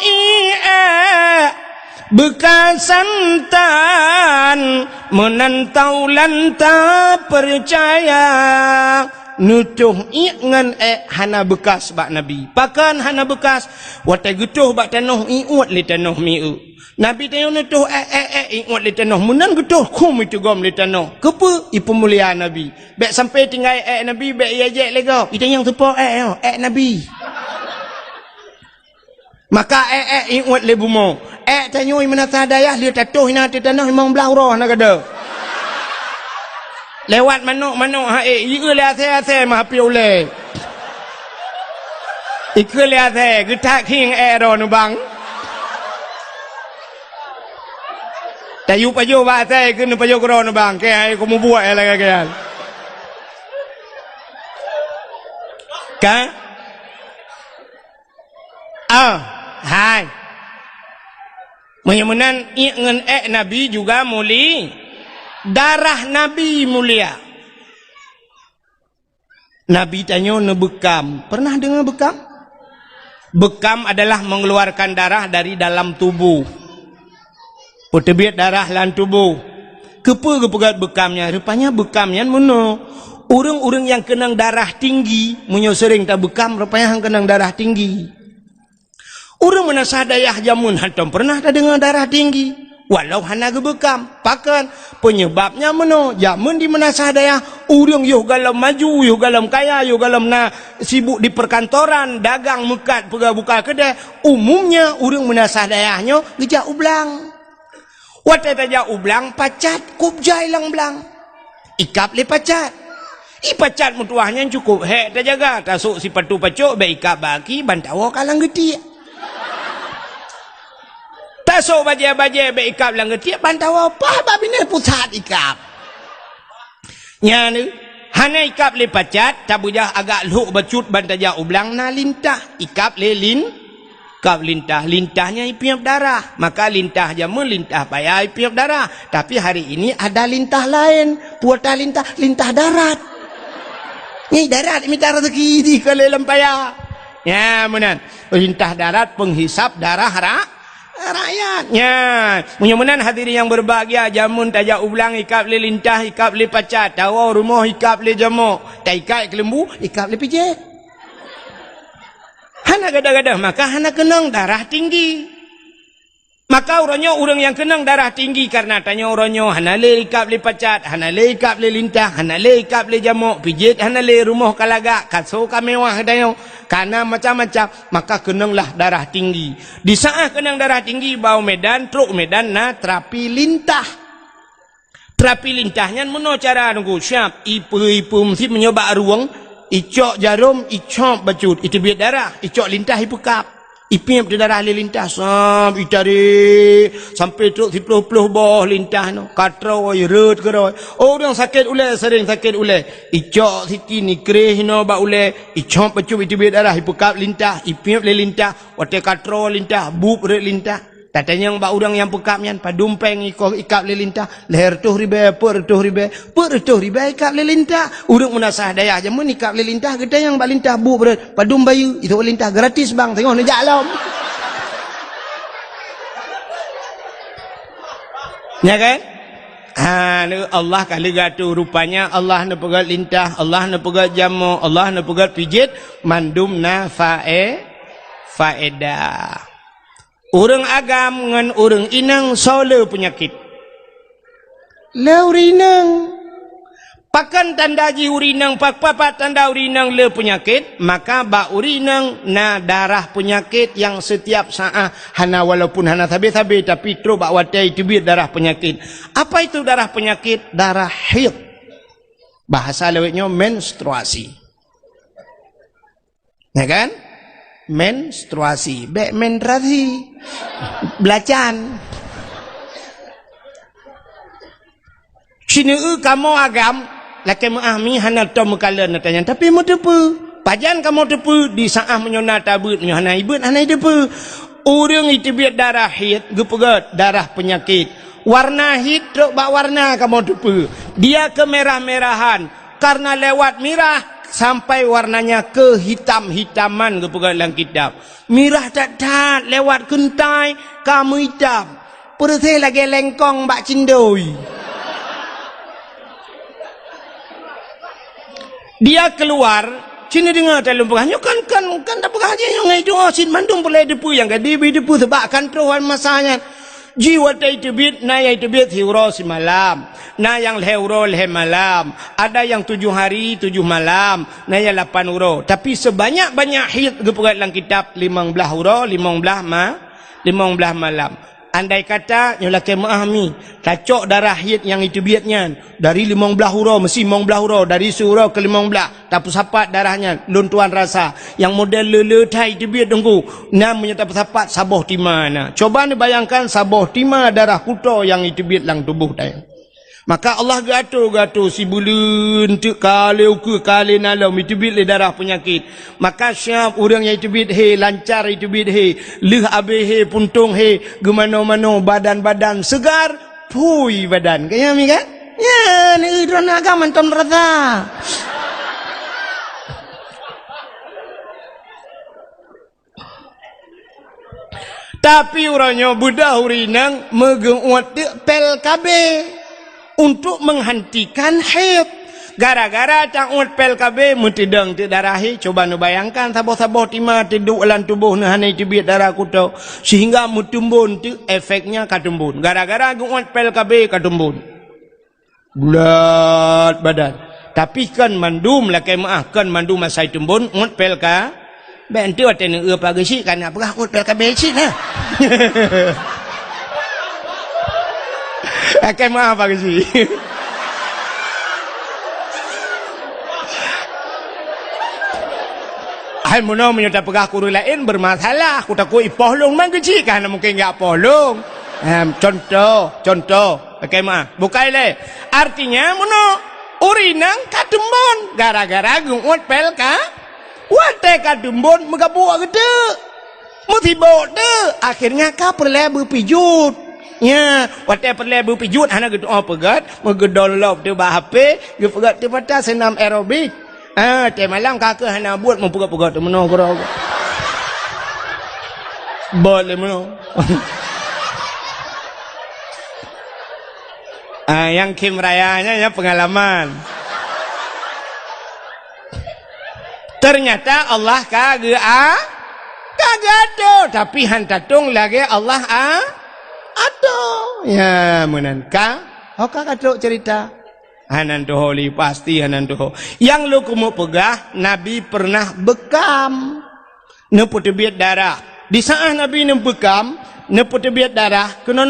bekas santan menantau lanta percaya nutuh ngan hana bekas bak Nabi pakan hana bekas wata getuh bak tanah iut li tanah miu Nabi tanya nutuh ingat li tanah munan getuh kum itu gom li tanah kepa ipu mulia Nabi bek sampai tinggal Nabi bek ia jek lega itu yang sepo Nabi maka ingat li bumo tanyoi menasa dayah dia tatuh hina tanah 15 roh nak ada. Lewat manuk ieu le ase mah piu le. Ikut le ase getak king ero nu bang. Tayu payo ba ase ke nu payo kro nu bang ke ai ko mu buat la ke kan. Ka? Hai. Menyemunan ngen Nabi juga mulia. Darah Nabi mulia. Nabi tanya ne bekam. Pernah dengar bekam? Bekam adalah mengeluarkan darah dari dalam tubuh. Pertebiat darah dalam tubuh. Kepa kepegat bekamnya? Rupanya bekamnya mana? Orang-orang yang kenang darah tinggi, munyo sering tak bekam, rupanya yang kenang darah tinggi. Orang menasah dayah jamun hantam pernah tak dengar darah tinggi. Walau hana gebekam, pakan penyebabnya meno jamun di menasah daya urang yo galam maju yo galam kaya yo galam na sibuk di perkantoran dagang mekat pega buka kedai umumnya urang menasah dayahnya geja ublang wate taja ublang pacat kubjai lang blang ikap le pacat pacat mutuahnya cukup hek tajaga tasuk si patu pacuk be ikap baki bantawa kalang geti tasuk baje-baje be ikap lang getiak bantau apa babine pusat ikap nya ni hana ikap le pacat tabujah agak luk bacut bantaja ublang na lintah ikap le kap lintahnya ipiap darah maka lintah jamu lintah payah ipiap darah tapi hari ini ada lintah lain puata lintah darat ni darat minta rezeki di kelelem payah ya menan lintah darat penghisap darah rakyatnya. Mudah-mudahan hadirin yang berbahagia jamun tajak ublang ikap le lintah ikap le pacat tawa rumah ikap le jamuk tak ikat kelembu ikap le pijak hana gadah-gadah maka hana kenang darah tinggi maka orang yang kenang darah tinggi karena tanya orang hana le ikap le pacat hana le ikap le lintah hana le ikap le jamuk pijak hana le rumah kalagak kaso kamewah dayo karena macam-macam maka kenanglah darah tinggi di saat kenang darah tinggi bau medan truk medan na terapi lintahnya meno cara nunggu siap ipu mesti menyoba ruang icok jarum icok bacut itu biar darah icok lintah ipekap ipiap di darah lintah sam itari sampai truk 10 boh lintah no katrau rut keroi orang sakit ule sering sakit ule icok siti ni kreh no ba ule icok bacut itu biar darah ipekap lintah ipiap le lintah wate katrau lintah bup rut lintah tatanya ba orang yang pekapnya padumpeng ikap le lintah leher tuh ribe per tuh ribe ikap le lintah urang menasah daya aja mun ikap le lintah gede yang ba lintah bup rut padum bayu itu lintah gratis bang tengok ni jalam ya kan Allah kali gatu rupanya Allah na pegat lintah Allah na pegat jamu Allah na pegat pijit mandum na faedah orang agam ngan orang inang sole penyakit. Le urinang. Pakan tanda ji urinang papat tanda urinang le penyakit, maka ba urinang na darah penyakit yang setiap saat hana walaupun hana sabe-sabe tapi terus ba watai tibir darah penyakit. Apa itu darah penyakit? Darah haid. Bahasa lewatnya menstruasi. Ya kan? Menstruasi, menstruasi, belacan. Sini kamu agam, laki muahmi hanal tom kalian natanya. Tapi mau tepu, pajan kamu tepu di saat menyona tabut, menyona ibut, hanai tepu. Orang itu biar darah hid, gepegat darah penyakit. Warna hid, truk bak warna kamu tepu. Dia kemerah-merahan karena lewat merah. Sampai warnanya ke hitam-hitaman kepegang dalam kitab. Mirah tak lewat kentai kamu hitam. Perutnya lagi lengkong bak cindoi. Dia keluar, sini dengar dalam pegahnya kan tak pegah aja yang itu sin mandung boleh depu yang gede depu sebab kontrol masanya. Jiwa itu bit, na yang itu bit hiuro si malam, na yang leuro leh malam, ada yang 7 hari 7 malam, na yang 8 euro. Tapi sebanyak-banyak hid kepegat dalam kitab 15 euro, 15 malam. andai kata nyolake maahmi tacok darah hit yang itu biatnya dari 15 hurau mesti 15 hurau dari surau ke 15 tapu sapat darahnya lun tuan rasa yang model lele tai itu biat dengku namanya tapu sapat saboh timana. Coba ni bayangkan saboh tima darah kuto yang itu biat lang tubuh tayang. Maka Allah gato si bulun tu kalau ke kali nalam itu bit le darah penyakit. Maka siap orang yang itu bit he lancar itu bit he leh abe he puntung he gemano-mano badan-badan segar pui badan. Kaya mi kan? Ya ni idron agama tom rata. Tapi orangnya budak hurinang megenguat pel kabe untuk menghentikan haid. Gara-gara cangut pel KB mentidang ti darahi. Coba nu bayangkan saboh-saboh tima tiduk dalam tubuh nu hanai tibit darah kuto sehingga mutumbun tu efeknya katumbun. Gara-gara guat pel KB katumbun. Bulat badan. Tapi kan mandum lakai maah kan mandum masai tumbun ngut pel ka. Bentu aten pagi si kan apa ngut pel KB si nah. Akai maaf pagi si. Hai mono menyata pegah kuru lain bermasalah. Aku takut ipohlong man kecil kan mungkin enggak pohlong. Contoh. Akai maaf. Bukai le. Artinya mono urinang katumbon gara-gara gungut pel ka. Wate katumbon megabuak gede. Mutibot de. Akhirnya ka perle berpijut. Ya, waktu perle berpijut anak gitu pegat, megedolop tu bah HP, gepegat tu patah senam aerobik. Te malam kakak hana buat mempegat-pegat tu meno goro. Boleh meno. Yang Kim Rayanya ya pengalaman. Ternyata Allah kagak tu, tapi hantatung lagi Allah Aduh, ya menanka, oka kadok cerita. Hanan doho li pasti hanan doho. Yang lu kumu pegah, Nabi pernah bekam, neput biat darah. Di saat Nabi nebekam, neput biat darah, kena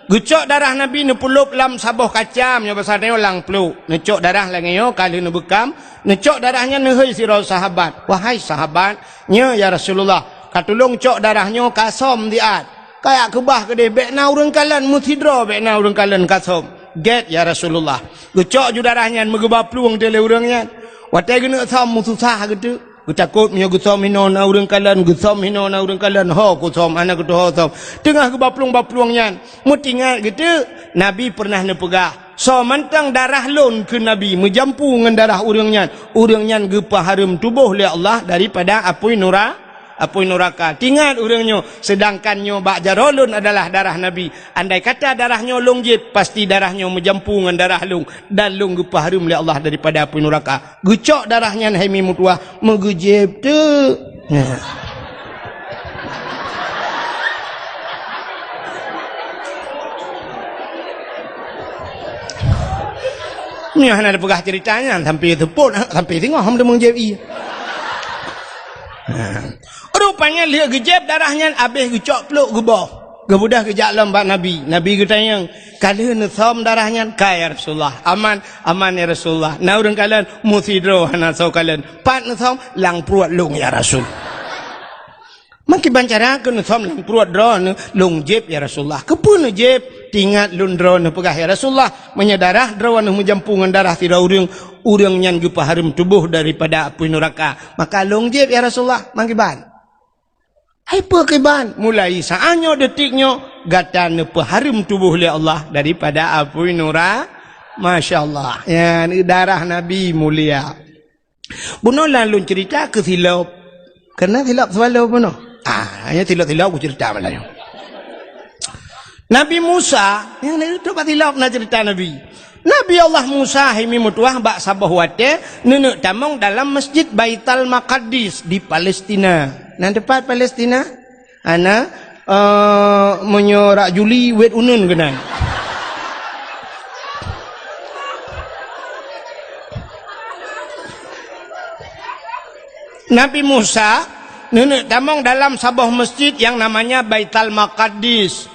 Gecok darah Nabi nepulup lam saboh kacam, yang besar ni lang peluk. Necok darah lagi yo kali nebekam, necok darahnya nehoi sirau sahabat. Wahai sahabat, ya Rasulullah, katulung cok darahnya kasom diat. Kayak kebah kedai bekna urang kalan mutidro bekna urang kalan kasom get ya Rasulullah gecok ju darahnya megebah peluang tele urangnya watai gena sam mususah gitu takut nya gusom hino na urang kalan gusom hino na urang kalan ho gusom anak gitu ho som tengah gebah peluang-peluangnya mutingat gitu Nabi pernah nepegah so mantang darah lon ke Nabi menjampu dengan darah urangnya gepah harum tubuh oleh Allah daripada apui neraka. Tingat urangnya sedangkan nyo bak jarolun adalah darah Nabi. Andai kata darahnya long jib pasti darahnya menjampu dengan darah long dan long gepah harum oleh Allah daripada api neraka. Gecok darahnya haimi mutuah megejib tu. Ni hana ada pegah ceritanya sampai tepuk sampai tengok hang demang jeb. Rupanya lihat gejeb darahnya habis gecok peluk gebah. Gebudah kejak lembat Nabi. Nabi katanya, kalian som darahnya kaya Rasulullah. Aman ya Rasulullah. Nah urang kalian musidro hana sau kalian. Pat som lang pruat lung ya Rasul. Makin bancara ke som lang pruat dron lung jeb ya Rasulullah. Kepun jeb tingat lun dron pegah ya Rasulullah. Menyedarah drawan menjampungan darah tidak urang nyan gepah harum tubuh daripada api neraka. Maka lung jeb ya Rasulullah mangkiban. Hai pekiban mulai saatnya detiknya gatan peharum tubuh oleh Allah daripada api neraka. Masya Allah ya ni darah Nabi mulia. Buno lalu cerita ke silap. Kena silap selalu buno. Hanya silap-silap aku cerita malah. Nabi Musa yang itu silap nak cerita Nabi. Nabi Allah Musa himi mutuah bak sabah wate nenek tamong dalam masjid Baitul Maqdis di Palestina. Nah tempat Palestina ana menyorak Juli wet unun kena. Nabi Musa nenek tamong dalam sabah masjid yang namanya Baitul Maqdis.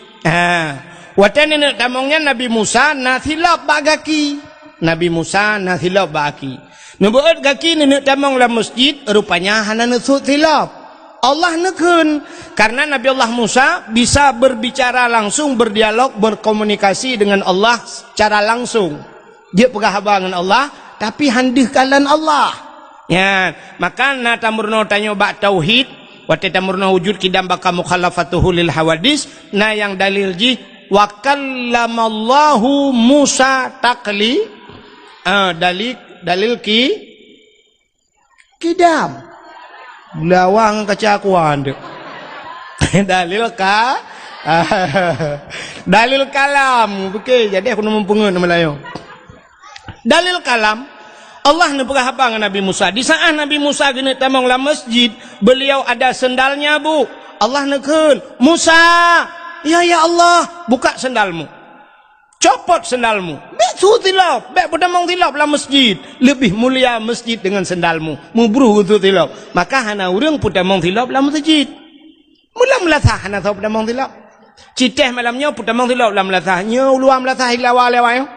Watan ini tamongnya Nabi Musa na silap bagaki. Nabi Musa na silap baki. Nubuat gaki ni tamong la masjid rupanya hana nusut silap. Allah nekun karena Nabi Allah Musa bisa berbicara langsung, berdialog, berkomunikasi dengan Allah secara langsung. Dia pegah dengan Allah tapi handih kalan Allah. Ya, maka na tamurno tanyo ba tauhid, wa tamurno wujud kidam baka mukhalafatuhu lil hawadis, na yang dalil ji wa kallamallahu Musa takli. Dalil kidam lawang kecakuan dek. dalil kalam. Okey, jadi aku mempungut nama lain. Dalil kalam Allah nak pegah apa dengan Nabi Musa. Di saat Nabi Musa gini tamang la masjid, beliau ada sendalnya bu. Allah nekun, Musa, ya Allah, buka sendalmu. Copot sendalmu. Bek sutilap, bek berdamang tilap lah masjid. Lebih mulia masjid dengan sendalmu. Mubruh itu tilap. Maka hana urang pudamang tilap lah masjid. Mula melatah hana tahu pudamang tilap. Citeh malamnya pudamang tilap lah melatahnya. Uluam melatah ilawa lewayo.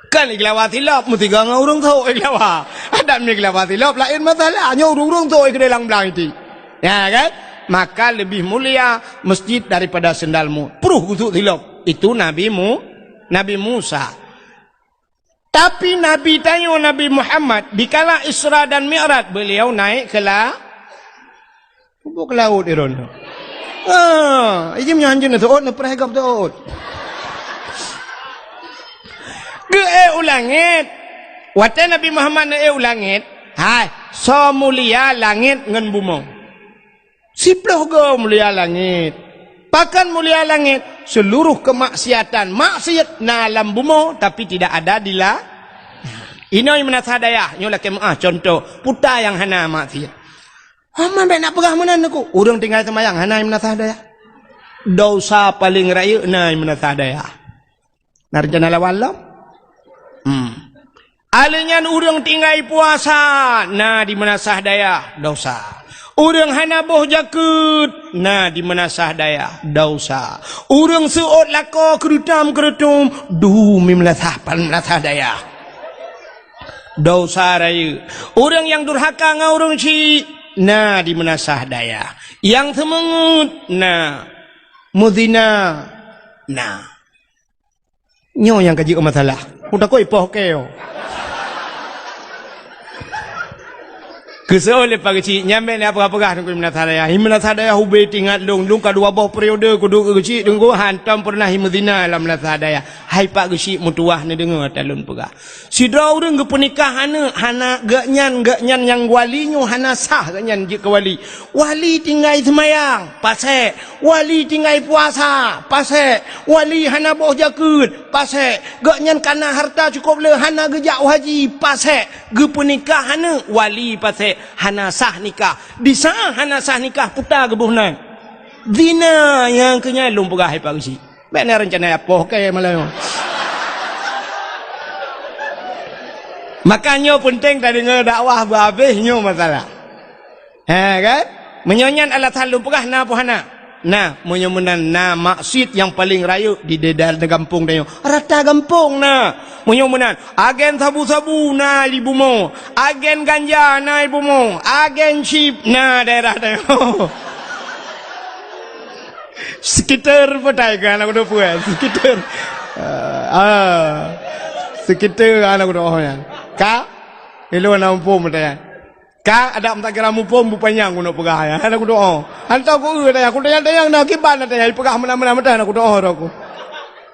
Kan ilawa tilap. Mutiga nga urang tahu ilawa. Ada ni ilawa tilap. Lain masalah. Nya urang tahu ikedelang belang itu. Ya kan? Maka lebih mulia masjid daripada sendalmu. Peruh itu tilap. Itu Nabi Musa. Tapi Nabi tanya Nabi Muhammad dikala Isra dan Mi'raj beliau naik ke laut iron. Ini menyanjung tu ot perhagap tu ot. Ke ulangit. Watan Nabi Muhammad na ulangit. Hai, so mulia langit ngan bumong. Siploh go mulia langit. Pakan mulia langit seluruh kemaksiatan maksiat na alam bumo tapi tidak ada di la. Ini yang menasah daya nyola kem contoh puta yang hana maksiat. Hama be nak pegah menan aku. Urang tinggal semayang hana yang menasah daya. Dosa paling raya na yang menasah daya. Narjana lawalam. Alenyan urang tinggal puasa na di menasah daya dosa. Urang hana boh jakut, nah di menasah daya dosa. Urang seot lako kerutam dumi melasah daya dosa raya. Urang yang durhaka ngaurang ci, nah di menasah daya. Yang semengut, nah mudina, nah nyo yang kaji masalah. Udah kau ipoh keo. Keseoleh pagi nyampe ni apa nunggu menasah daya hubei tinggal lung kedua boh periode kudu kecik tunggu hantam pernah himudina dalam menasah daya. Hai pak kecik mutuah ni dengar talun pegah. Sidra urang ke pernikahan hana gaknyan yang walinyo hana sah gaknyan je ke wali. Wali tinggal semayang pasek, wali tinggal puasa pasek, wali hana boh jakut pasek, gaknyan kana harta cukup le hana gejak haji pasek, ge pernikahan wali pasek hana sah nikah. Di saat hana sah nikah putar gebuhnan zina yang kenyalung pegah hai pak si. Baik ni rencana apa okey malam. Makanya penting tak dengar dakwah berhabisnya masalah. Kan? Menyonyan alat halum pegah na apa hana. Nah, menyemunan na maksud yang paling raya di daerah kampung dia. Rata kampung na. Menyemunan agen sabu-sabu na ibu mo, agen ganja na ibu mo, agen chip na daerah dia. Sekitar petai kan aku dah puas. Sekitar. Sekitar anak aku dah. Ka, elo nampu petai. Ka ada tak kira mupom bupanyang guna pegah ya. Aku doa. Hantar aku dah aku tayang nak kiban dah pegah mana-mana dah aku doa aku.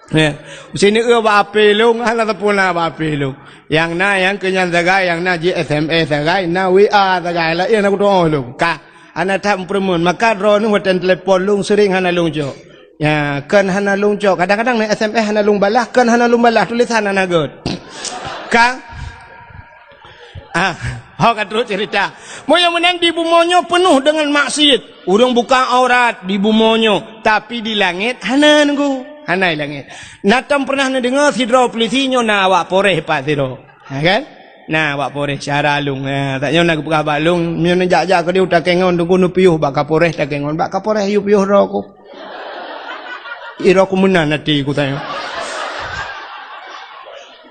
Ya. Sini ba ape long hala tapuna ba ape long. Yang na yang kenyan zagai yang na SMS zagai na WA zagai la aku doa long. Ka ana tak permun maka ro ni hotel telefon long sering hana long jo. Ya, kan hana long jo. Kadang-kadang ni SMS hana long balah, kan hana long balah tulisan hana god. Ka Hak terus cerita. Moyo menang di bumonyo penuh dengan maksiat. Urang buka aurat di bumonyo, tapi di langit hana nunggu. Hana langit. Natam pernah dengar sidro polisinyo na awak poreh pak sidro. Kan? Nah, awak poreh cara lung. Tak nyo nak buka balung, nyo jak-jak ke dia utak kengon tunggu nu piuh bak kaporeh tak kengon. Bak kaporeh yu piuh ro ku. ira ku menan nanti ku tanya.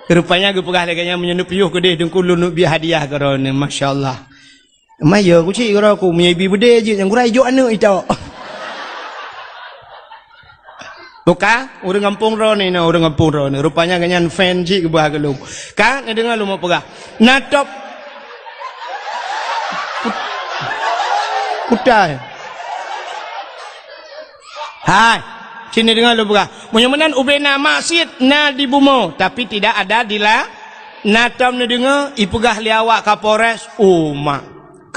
Rupanya gue pegah lagi yang menyenup yuh ke dia dengku lunuk biar hadiah kerana masya-Allah. Maya ku cik kira aku menyebi bede je yang kurai jo anu itu. Buka orang kampung ro ni orang kampung ro ni rupanya ganyan fan cik ke bah ke lu. Kan dengar lu mau pegah. Natop kutai. Hai, sini dengar lu pegah. Mudah-mudahan ubena maksiat na di bumo tapi tidak ada di la. Natam ni dengar ipegah liawak Kapolres Uma.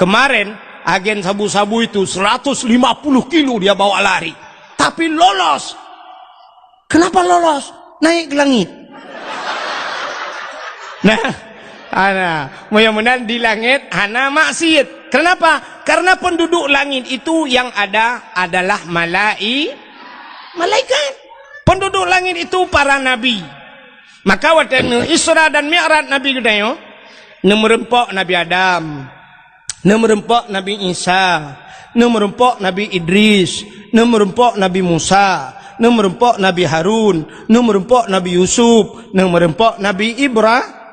Kemarin agen sabu-sabu itu 150 kilo dia bawa lari. Tapi lolos. Kenapa lolos? Naik ke langit. Nah, mudah-mudahan di langit hana maksiat. Kenapa? Karena penduduk langit itu yang ada adalah malaikat. Penduduk langit itu para nabi. Maka waktu Isra dan Mi'raj Nabi gedayo, merempok Nabi Adam, merempok Nabi Isa, merempok Nabi Idris, merempok Nabi Musa, merempok Nabi Harun, merempok Nabi Yusuf, merempok Nabi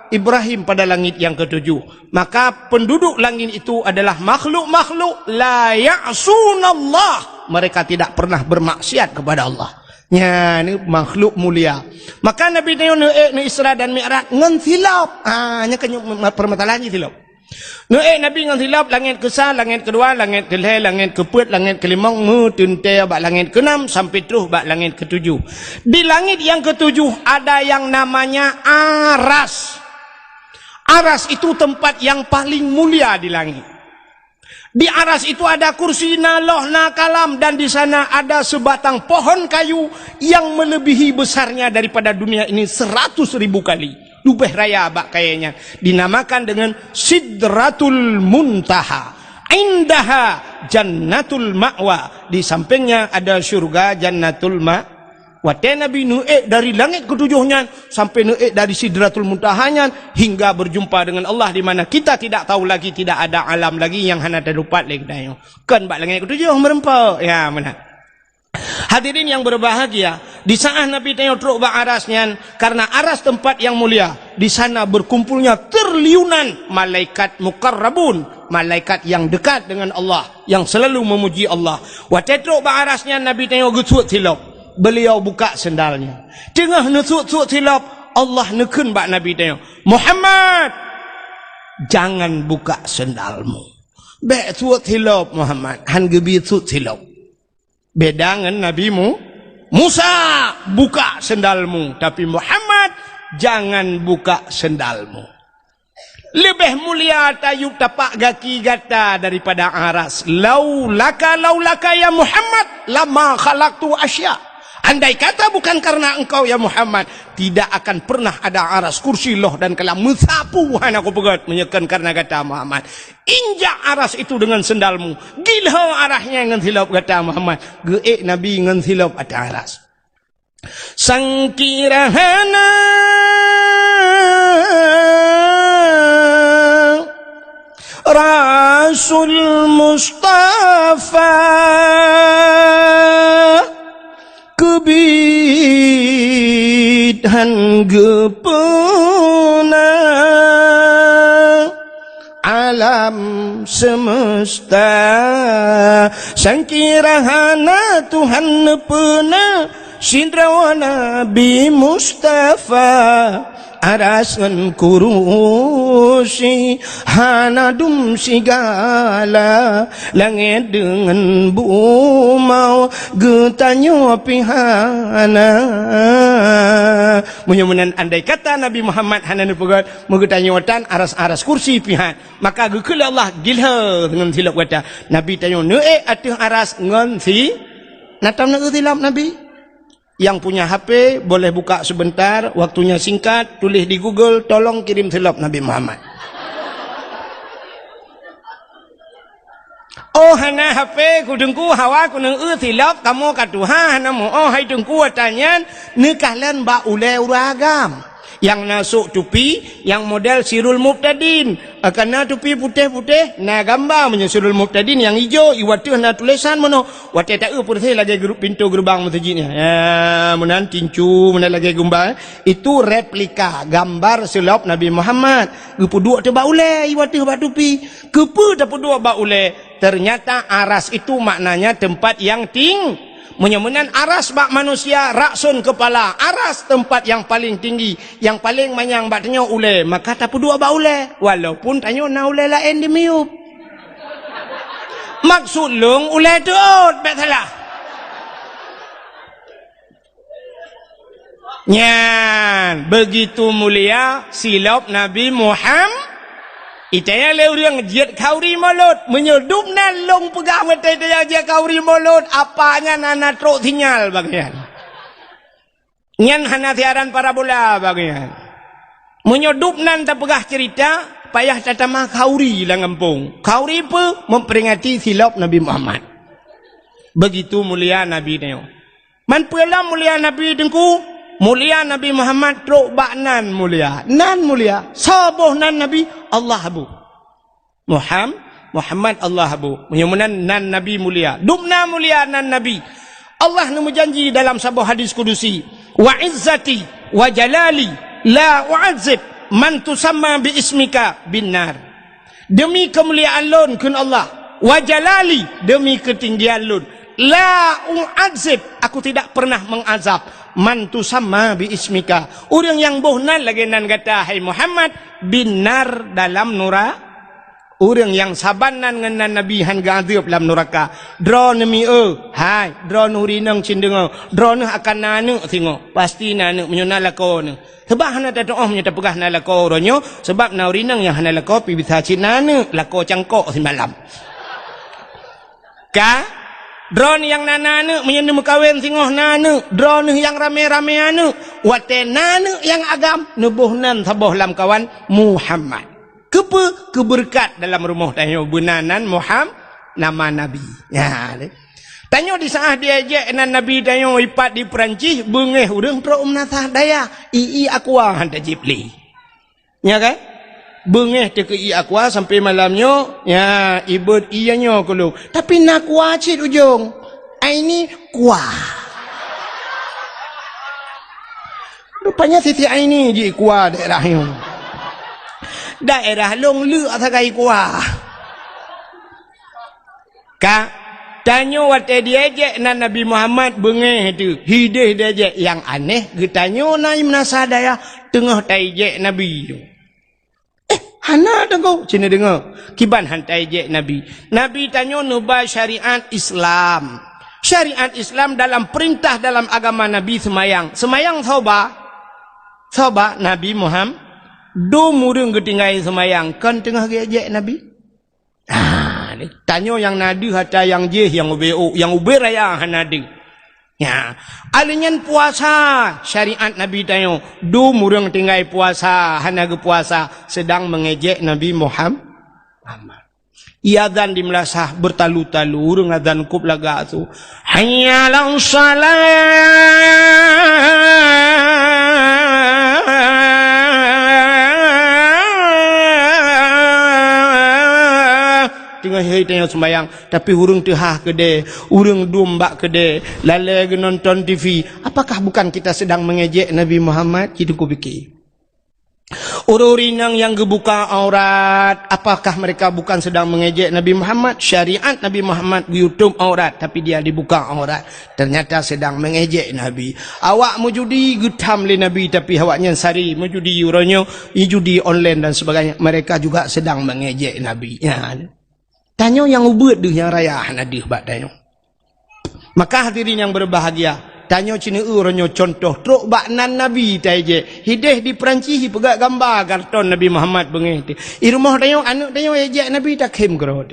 Ibrahim pada langit yang ketujuh. Maka penduduk langit itu adalah makhluk-makhluk la ya'sunallah. Mereka tidak pernah bermaksiat kepada Allah. Ya, ini makhluk mulia. Maka Nabi ni Isra dan Mi'raj ngan silap. Nya kanyo permasalahan silap. Nabi ngan silap langit ke-1, langit kedua, langit ke-3, langit ke-4, langit ke-5, tunte bak langit ke-6 sampai terus bak langit ke-7. Di langit yang ke-7 ada yang namanya Aras. Aras itu tempat yang paling mulia di langit. Di aras itu ada kursi naloh na kalam dan di sana ada sebatang pohon kayu yang melebihi besarnya daripada dunia ini 100.000 kali. Lubeh raya bak kayaknya dinamakan dengan Sidratul Muntaha. Indaha Jannatul Ma'wa. Di sampingnya ada surga Jannatul Ma'wa. Waktu Nabi Nuh dari langit ketujuhnya sampai Nuh dari Sidratul Muntahanya hingga berjumpa dengan Allah di mana kita tidak tahu lagi, tidak ada alam lagi yang hanya terdapat lagi dayo. Kan bak langit ketujuh merempau. Ya benar. Hadirin yang berbahagia, di saat Nabi tengok truk bak arasnya karena aras tempat yang mulia, di sana berkumpulnya triliunan malaikat muqarrabun, malaikat yang dekat dengan Allah, yang selalu memuji Allah. Waktu truk bak arasnya Nabi tengok gusut silap. Beliau buka sendalnya. Tengah nusuk-suk silap, Allah nekun bak Nabi tengok. Muhammad, jangan buka sendalmu. Bek suk silap Muhammad, han gebi suk silap. Beda dengan nabimu Musa, buka sendalmu. Tapi Muhammad, jangan buka sendalmu. Lebih mulia tayub tapak kaki gata daripada aras. Laulaka ya Muhammad, lama khalaqtu asya. Andai kata bukan karena engkau ya Muhammad, tidak akan pernah ada aras kursi loh dan kalam mensapu aku pegat menyekan karena kata Muhammad. Injak aras itu dengan sendalmu. Gila arahnya dengan silap kata Muhammad. Geek Nabi dengan silap ada aras. Sangkirahana Rasul Mustafa kebidhan gepena alam semesta sangkirahana Tuhan nepena Sindrawa Nabi Mustafa arasan kurusi hanadum sigala langit dengan bumau getanyo pihana. Mudah-mudahan andai kata Nabi Muhammad hananu pegat mengetanyotan aras-aras kursi pihan, maka gekul Allah gila dengan silap kata Nabi tanyo neek atuh aras ngon si natam nak silap Nabi. Yang punya HP boleh buka sebentar, waktunya singkat, tulis di Google, tolong kirim silap Nabi Muhammad. Oh hana HP kudengku hawa kuneng silap kamu katuha hana mu oh hai dengku tanya nikahlan ba ule uragam. Yang nasuk tupi yang model Sirul Muqtadin. Kerana tupi putih-putih na gambar punya Sirul Muqtadin yang hijau iwatu na tulisan mono. Wate tak putih lagi grup pintu gerbang masjidnya. Ya, menan tincu menan lagi gambar. Itu replika gambar silap Nabi Muhammad. Gepuduk tu baule iwatu bak tupi. Kepu tak puduk bak ule. Ternyata aras itu maknanya tempat yang tinggi. Menyemenan aras bak manusia raksun kepala, aras tempat yang paling tinggi, yang paling manyang bak tanya ule, maka tak dua bak ule walaupun tanya na ule lain di miup maksud lung ule tuut bak salah nyan. Begitu mulia silap Nabi Muhammad. Itanya leurang jiat kauri mulut menyedup nan long pegang mata dia jiat kauri mulut apanya nana truk sinyal bagian nyan hana siaran parabola bagian menyedup nan tak pegah cerita payah tatama kauri lang kampung kauri pe memperingati silap Nabi Muhammad. Begitu mulia Nabi neo man pula mulia Nabi dengku mulia Nabi Muhammad truk bak nan mulia sabuh nan Nabi Allah abu Muhammad Allah abu menyamanan nan Nabi mulia dumna mulia nan Nabi Allah nu janji dalam sebuah hadis kudusi wa izzati wa jalali la u'adzib man tusamma bi ismika binnar. Demi kemuliaan lun kun Allah wa jalali demi ketinggian lun la u'adzib aku tidak pernah mengazab man tusamma bi ismika orang yang bohnan lagi nan kata hai Muhammad binar dalam nura orang yang sabanan dengan Nabi han gadib dalam neraka drone mi hai drone urinang cindengo drone akan nanu tengok pasti nanu menyuna lako ne sebab hana tak doh menyata pegah na lako ronyo sebab na urinang yang hana lako pi bisa cinanu lako cangkok semalam ka drone yang nana menyenda mekawin singoh nana drone yang rame-rame anu wate nana yang agam nebuhnan saboh lam kawan Muhammad keberkat dalam rumah tanya benanan Muhammad nama Nabi ya tanya di saat dia je nan Nabi tanya ipat di Perancis bengeh urang pro umnasah daya aqua hantar jipli ya kan bengeh te ke aqua sampai malamnya ya ibut ianya kulung tapi nak wacit ujung ini kuah rupanya Siti Aini ji kuah daerah long lu atakai kuah ka tanya wate dia je nan Nabi Muhammad bengeh tu hidih dia je yang aneh getanyo na imnasadaya tengah tai je Nabi tu hana tengok cina dengar kiban hantai je Nabi tanya nubah syariat Islam dalam perintah dalam agama Nabi semayang soba Nabi Muhammad do murung ketinggai semayang kan tengah je Nabi tanya yang nadi hata yang je yang ube raya hanadi ya alinyan puasa syariat Nabi tanya du murang tinggai puasa hana ke puasa sedang mengejek Nabi Muhammad iadzan di melasah bertalu-talu urang adzan kub laga tu hayya lau tengah hari tanya sembayang tapi urung tehah kede urung domba kede lalai nonton TV apakah bukan kita sedang mengejek Nabi Muhammad itu ku fikir ururinang yang gebuka aurat apakah mereka bukan sedang mengejek Nabi Muhammad syariat Nabi Muhammad YouTube aurat tapi dia dibuka aurat ternyata sedang mengejek Nabi awak mujudi getam le Nabi tapi awaknya sari mujudi uronyo judi online dan sebagainya mereka juga sedang mengejek Nabi ya tanya yang ubud deh yang raya nadih bak tanya maka hadirin yang berbahagia tanya cina uronyo contoh truk bak nan Nabi taje hideh di Perancis pegak gambar karton Nabi Muhammad bengeh i rumah tanya anak tanya ejek Nabi tak kem gerod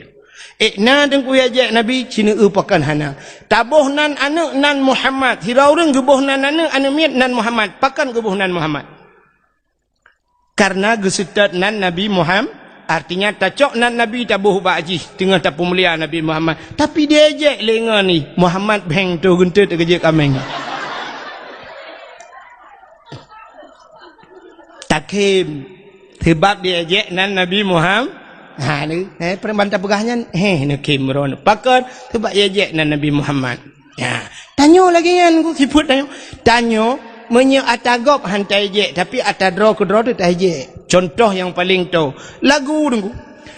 na dengku ejek Nabi cina pakan hana tabuh nan anak nan Muhammad hiraureng gebuh nan anak miat nan Muhammad pakan gebuh nan Muhammad karena gesetat nan Nabi Muhammad artinya tacok nan Nabi tabuh ba'ji tengah tapu mulia Nabi Muhammad tapi dia ejek lenga ni Muhammad beng tu gentut kejek kameng takim sebab dia ejek nan Nabi Muhammad. Ni perbantai pegahnya nakim ron pakar sebab dia ejek nan Nabi Muhammad. Tanya lagi kan ku siput tanya menye atagop hantai ejek tapi atadro ke dro tu tak ejek. Contoh yang paling tahu lagu tunggu.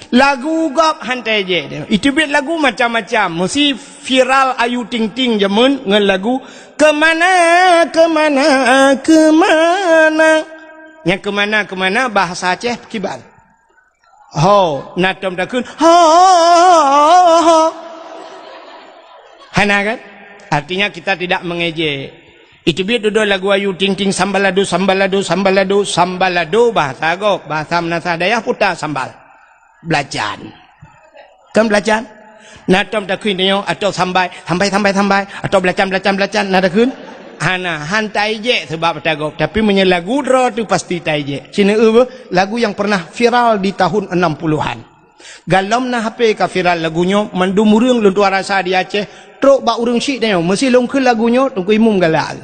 Lagu gop hantai ejek. Itu bit lagu macam-macam. Mesti viral Ayu Ting Ting jamun dengan lagu kemana kemana kemana. Yang kemana bahasa Aceh kibal. Ho natom takun ho. Hana kan? Artinya kita tidak mengejek. Itu bit duduk lagu Ayu Ting Ting sambalado sambalado sambalado sambalado bahasa gop bahasa Menasa Dayah putar sambal. Belajar. Kan belajar? Natom takun dia atau sampai atau belajar nada kun. Hana hantai je sebab bertagop tapi menyelagu dra tu pasti tai je. Cina lagu yang pernah viral di tahun 60-an. Galom na HP ka viral lagunya mandum urang lun tua rasa di Aceh trok ba urang syik dia mesti longkeun lagunya tungku imum galak.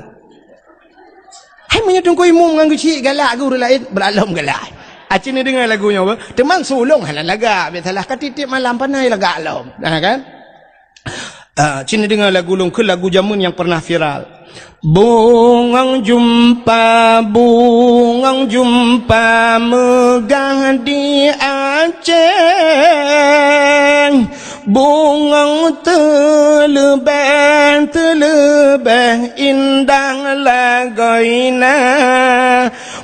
Hai menye tungku imum nganggu syik galak ke urang lain beralom galak. Aceh ni dengar lagunya apa? Temang sulung hana laga biasalah katitip malam panai laga alom. Kan? Cina dengar lagu longkeun lagu jamun yang pernah viral. Bungang jumpa megah di Aceh. Bungang telebeh indah lagoina.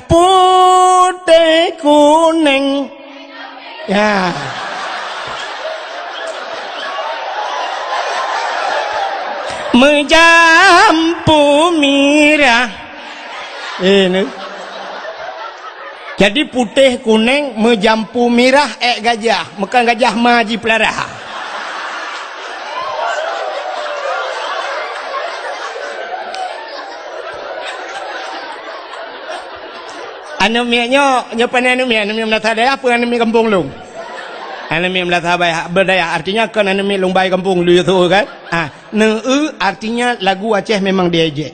Putih kuning. Ya. Menjampu mirah. Ini. Jadi putih kuning menjampu mirah gajah. Bukan gajah maji pelarah. Anumianya nyopan anumia Menasa Dayah apa anumia kampung lu? Anumia Menasa Berdaya artinya kan anumia lumbai kampung lu itu kan? Artinya lagu Aceh memang diejek.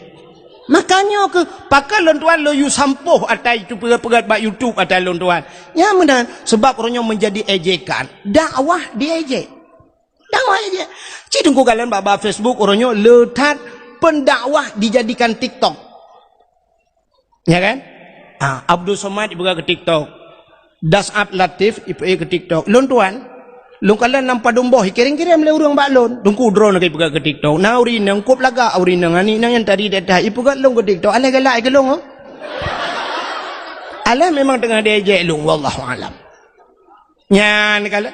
Makanya ke pakai lontuan lo you sampuh atai itu pegat bak YouTube atai lontuan. Ya benar sebab orangnya menjadi ejekan. Dakwah diejek. Dakwah ejek. Ci tunggu kalian bak Facebook orangnya letat pendakwah dijadikan TikTok. Ya kan? Abdul Somad ibu ke TikTok. Das'ab Latif ibu ke TikTok. Lontuan Lung kala nampak domboh kiring-kiring le urang baklon dungku drone ke ke TikTok na uri nang kop laga uri nang ani nang yang tadi dah ipu kat long ke TikTok ala galak ke long ala memang tengah dia je long wallahu alam nyan kala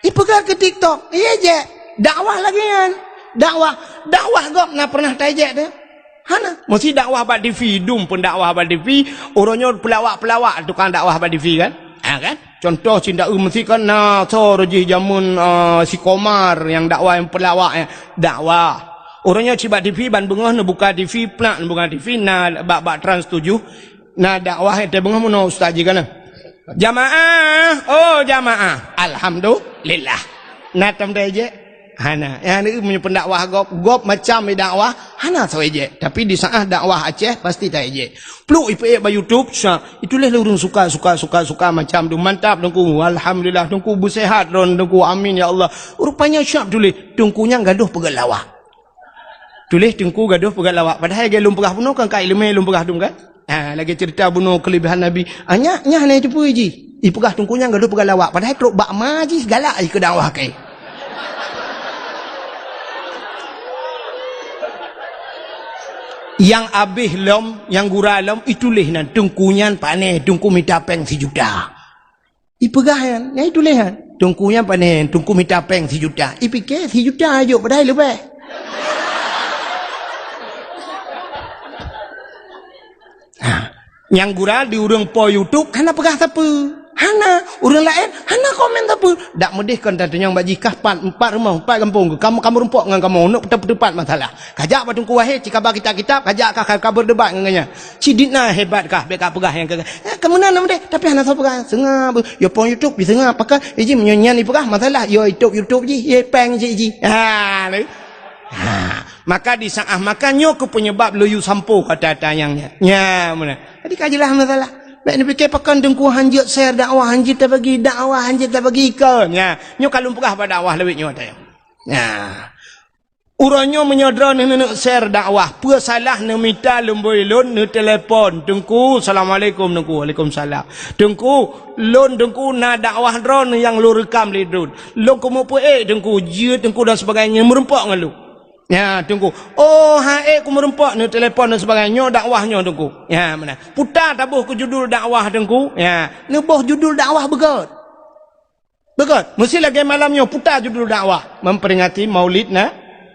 ipu ke TikTok iya je dakwah lagi kan dakwah gop na pernah tajak dia hana mesti dakwah bak TV dum pun dakwah bak TV orangnya pelawak tukang dakwah bak TV kan kan contoh cinta mesti kan so rojih jamun si Komar yang dakwah yang pelawak dakwah orangnya cibat TV ban bengah na buka TV plak na buka TV na bak trans 7 na dakwah te bengah mun ustaz kan jamaah alhamdulillah na tam je hana yang ini punya pendakwah gop macam dakwah hana so je tapi di saat dakwah Aceh pasti tak je pluk ipe ba YouTube itulah lurung suka macam tu mantap dengku alhamdulillah dengku bersehat ron dengku amin ya Allah rupanya syap tulis dengkunya gaduh pegat lawak tulis dengku gaduh pegat lawak padahal dia lum pegah bunuh kan kai lemai lum pegah dum kan lagi cerita bunuh kelebihan Nabi nya ni tu puji ipegah dengkunya gaduh pegat lawak padahal truk bak maji segala ke dakwah kai yang abih lom, yang gura lom, itulah nan tungkunyan paneh, tungku minta peng 1 juta. Ipegahan, ya itulah han. Tungkunya paneh, tungku minta peng 1 juta. Ipike 1 juta ayo padahal lebih. Yang gura di urang po YouTube, hana pegah siapa? Hana, urang lain, hana komen apa? Dak medih kan tanya baji kah 4 rumah, 4 kampung. Kamu rumpok dengan kamu nak tepat masalah. Kajak batungku wahai cik kabar kitab, kajak kah kabar debat dengannya. Ciditna hebat kah beka pegah yang ke. Kamu nak deh, tapi hana so pegah. Sengah yo pon YouTube bisa ngah pakai ji menyanyi pegah masalah yo YouTube ji, ye peng ji. Maka di saat makannya ke penyebab loyu sampo kata tayangnya. Ya mana. Jadi kajilah masalah. Baik ni fikir pakan dengku hanjit share dakwah hanjit tak bagi dakwah hanjit tak bagi ikan. Ya, nyo kalau pegah pada dakwah lebih nyo tak. Ya. Uranyo menyodra nak share dakwah. Apa salah nak minta lemboi lon nak telefon. Dengku assalamualaikum dengku. Waalaikumsalam. Dengku lon dengku nak dakwah drone yang lu rekam le drone. Lon komo pu dengku jut dengku dan sebagainya merempak dengan lu. Ya, tunggu. Oh, ku merempak ni telefon dan sebagainya dakwahnya tunggu. Ya, mana? Putar tabuh ke judul dakwah tunggu. Ya, nubuh judul dakwah begot. Begot. Mesti lagi malamnya putar judul dakwah memperingati Maulid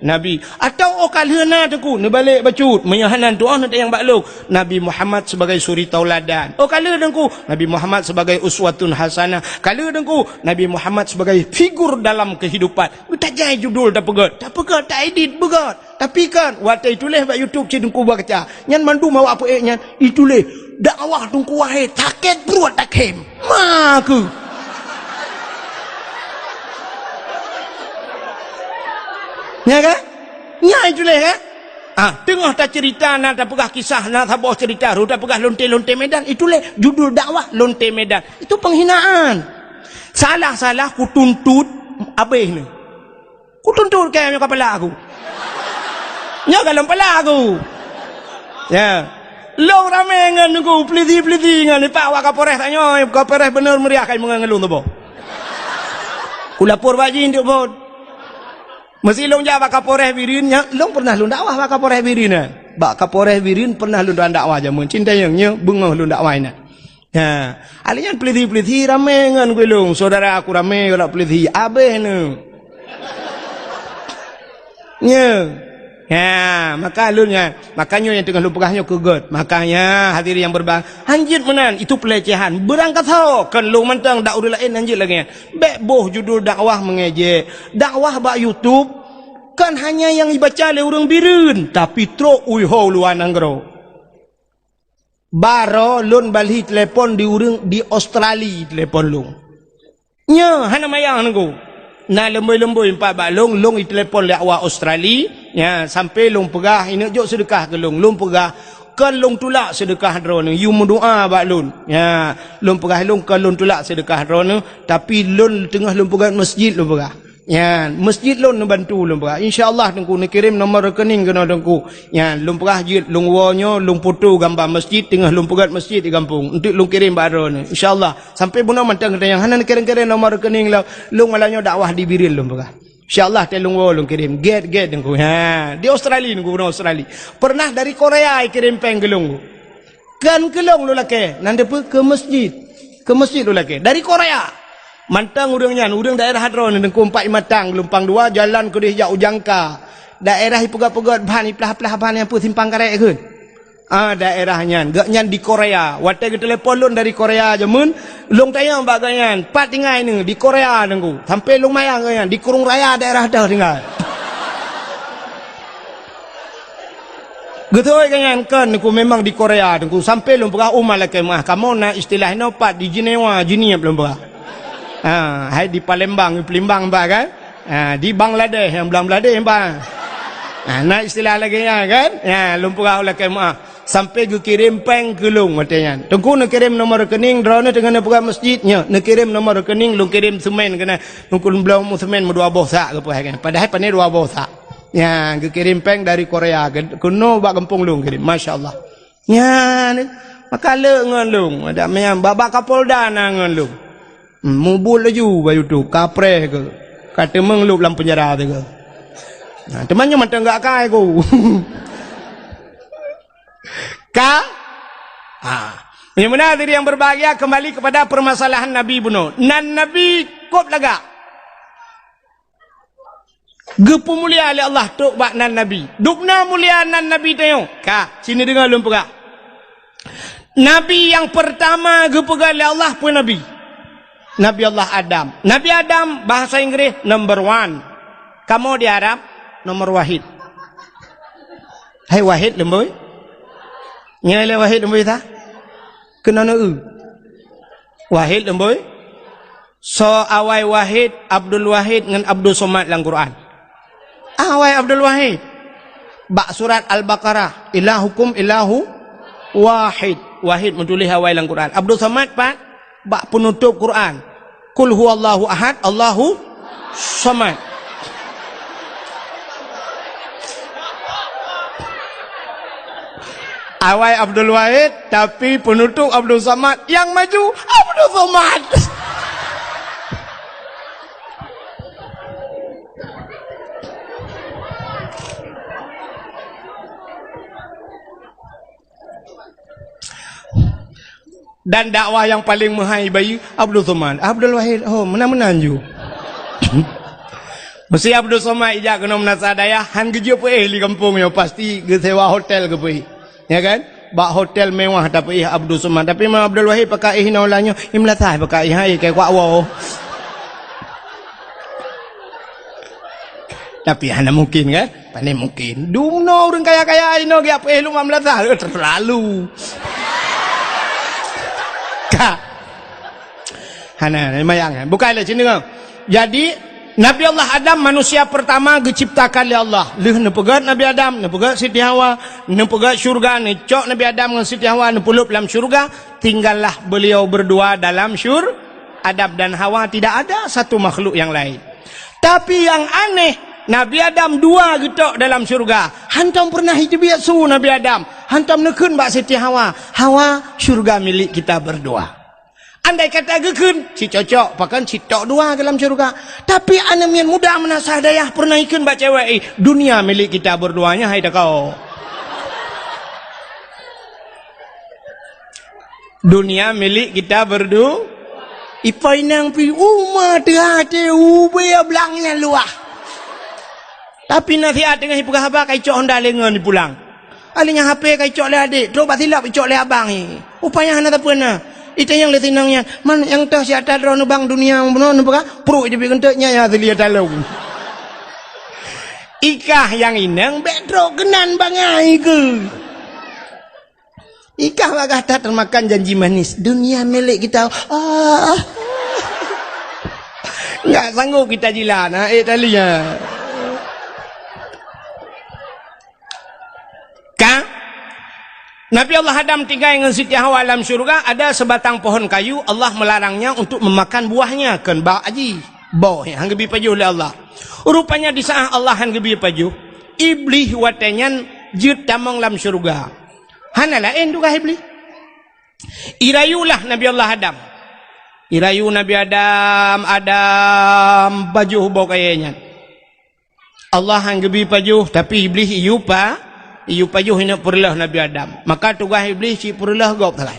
Nabi. Atau kalhana tunggu, ni balik bacut menyahanan doa nanti yang bakluk. Nabi Muhammad sebagai suri tauladan. Oh, kala tunggu, Nabi Muhammad sebagai uswatun hasanah. Kala tunggu, Nabi Muhammad sebagai figur dalam kehidupan. Tak jai judul tak pegat. Tak pegat, tak edit begat. Tapi kan waktu itulah buat YouTube tunggu baca. Nyan mandu mau apa nyan itulah dakwah tunggu wahai sakit perut tak hem. Maku. Ya kan? Ya itulah kan? Tengah tak cerita nak tak pegah kisah nak tak bawa cerita ru tak pegah lonte-lonte medan itulah judul dakwah lonte medan. Itu penghinaan. Salah-salah ku tuntut habis ni. Ku tuntut ke kepala aku. Nya dalam kepala aku. Ya. Long ramai dengan aku peliti-peliti dengan ni pak wak kapolres tanya kapolres benar meriah kai mengelung tu bo. Ku lapor baji nduk bo. Mesti long jawab kapolres Birin nya long pernah long dakwah bak kapolres Birin bak kapolres Birin pernah long dakwah jamun cinta yang nya bengah long dakwah ina ha alian peliti-peliti ramai ngan ku long saudara aku ramai kalau peliti abeh ne nya ha maka lunnya makanya yang tengah lu pegahnya kegot makanya hadirin yang berbang hanjit menan itu pelecehan berangkat ho kan lu mentang dak urut lain hanjit lagi bek boh judul dakwah mengejek dakwah bak YouTube kan hanya yang dibaca oleh orang Birin tapi tro ui ho luan anggro baro lun balhi telepon di urang di Australia telepon lu nya hana mayang nunggu na lemboi-lemboi empat bak long i telepon le awak Australia ya sampai long pegah ini jok sedekah ke long pegah kan long tulak sedekah drone you mendoa bak long ya long pegah long kan long tulak sedekah drone tapi long tengah long pegah masjid long pegah ya masjid long bantu long pegah insyaallah tengku nak kirim nombor rekening kena tengku ya long pegah jid long wonyo long foto gambar masjid tengah long pegah masjid di kampung untuk long kirim bak drone insyaallah sampai buna mantang kata yang hanan kirim-kirim nombor rekening long malanya dakwah di Birin long pegah insyaallah telung long kirim get tengku ha di Australia tengku di Australia pernah dari Korea kirim peng gelung kan gelung lu lake nanti ke masjid lu lake dari Korea mantang urangnya urang daerah hadron tengku 4 matang lumpang 2 jalan ke dia ujangka daerah pegat-pegat bahan iplah-plah bahan yang pu simpang karek keun daerahnya gak nyan di Korea waktu ke telefon lon dari Korea jamun long tayang baganyan pat tinggal ni di Korea tengku sampai long mayang kan di Kurung Raya daerah dah tinggal getoi kan aku memang di Korea tengku sampai long pegah umah laki mah kamu nak istilah no pat di Jenewa belum pegah hai di Palembang mbak kan di Bangladesh yang Bangladesh mbak nak istilah lagi kan long pegah laki mah sampai ke kirim peng kelung matanya tengku nak kirim nomor rekening drone dengan pegawai masjidnya nak kirim nomor rekening lu kirim semen kena nukul belum semen 2 bosak ke apa kan padahal pane 2 bosak ya ke kirim peng dari Korea kuno bak kampung lu kirim masyaallah ya maka le ngan lu ada menyam babak Kapolda ngan lu mubul laju bayu tu kapre ke kata meng lu dalam penjara tu ke temannya mantang gak kai ku yang mana diri yang berbahagia kembali kepada permasalahan Nabi bunuh nan Nabi kop laga gepu mulia oleh Allah tok bak nan Nabi dukna mulia nan Nabi tengok sini dengar lum pegak Nabi yang pertama gepu oleh Allah pun Nabi Allah Adam bahasa Inggris number 1 kamu di Arab nomor wahid hai wahid lemboi nyale wahid lemboi ta kena wahid lemboi so awai wahid Abdul Wahid dengan Abdul Somad dalam Quran awai Abdul Wahid bak surat Al-Baqarah ilahukum ilahu wahid Wahid menulis awal dalam Quran. Abdul Samad Pak bak penutup Quran. Qul huwallahu ahad, Allahu samad. Awal Abdul Wahid tapi penutup Abdul Samad, yang maju Abdul Samad. Dan dakwah yang paling menghargai Abdul Samad, Abdul Wahid, oh menang-menang ju. Mesti Abdul Samad ijak kena menasadaya han kerja apa di kampungnya, pasti ke sewa hotel ke pergi. Ya kan? Bak hotel mewah tapi Abdul Samad, tapi memang Abdul Wahid pakai naulanya imlatah pakai hai kayak kuat wow. Tapi hanya mungkin kan? Pandai mungkin. Dumno orang kaya-kaya ini dia apa lu mamlatah terlalu. Ka. Hana mayang bukanlah sini kau. Jadi Nabi Allah Adam manusia pertama diciptakan oleh Allah. Leh nepegat Nabi Adam, nepegat Siti Hawa, nepegat syurga, necok Nabi Adam dengan Siti Hawa nepulup dalam syurga, tinggallah beliau berdua dalam Adam dan Hawa, tidak ada satu makhluk yang lain. Tapi yang aneh, Nabi Adam dua getok dalam syurga. Hantam pernah hidup biasa Nabi Adam. Hantam nekun bak Siti Hawa. Hawa syurga milik kita berdua. Andai kata gekun, si cocok, pakan si tok dua dalam syurga. Tapi anak yang muda menasah dayah pernah ikun bak cewek. Dunia milik kita berduanya, hai dah kau. Dunia milik kita berdua. Ipai nang pi umah terhati ubaya belangnya luah. Tapi nasihat dengan ibu khabar kai cok honda lengan pulang. Alinya HP kai cok le adik, terus batilap cok le abang ni. Upaya hana tak pernah. Itu yang letih nangnya. Man yang tahu si atas drone bang dunia benar nampak? Pro dia bentuknya ya terlihat dalam. Ikah yang inang bedro kenan bangai ke. Ikah bagata termakan janji manis. Dunia milik kita. Enggak sanggup kita jilat. Talinya. Nabi Allah Adam tinggal dengan Siti Hawa dalam syurga, ada sebatang pohon kayu, Allah melarangnya untuk memakan buahnya, kan bak aji bau yang gebi pajuh oleh Allah. Rupanya di saat Allah yang gebi pajuh, iblis watenyan jut tamang dalam syurga. Hana lain juga iblis. Irayulah Nabi Allah Adam. Irayu Nabi Adam pajuh bau kayaknya. Allah yang gebi pajuh, tapi iblis iyupa. Iyu pajuh ini perlah Nabi Adam. Maka tugas iblis si perlah gop salah.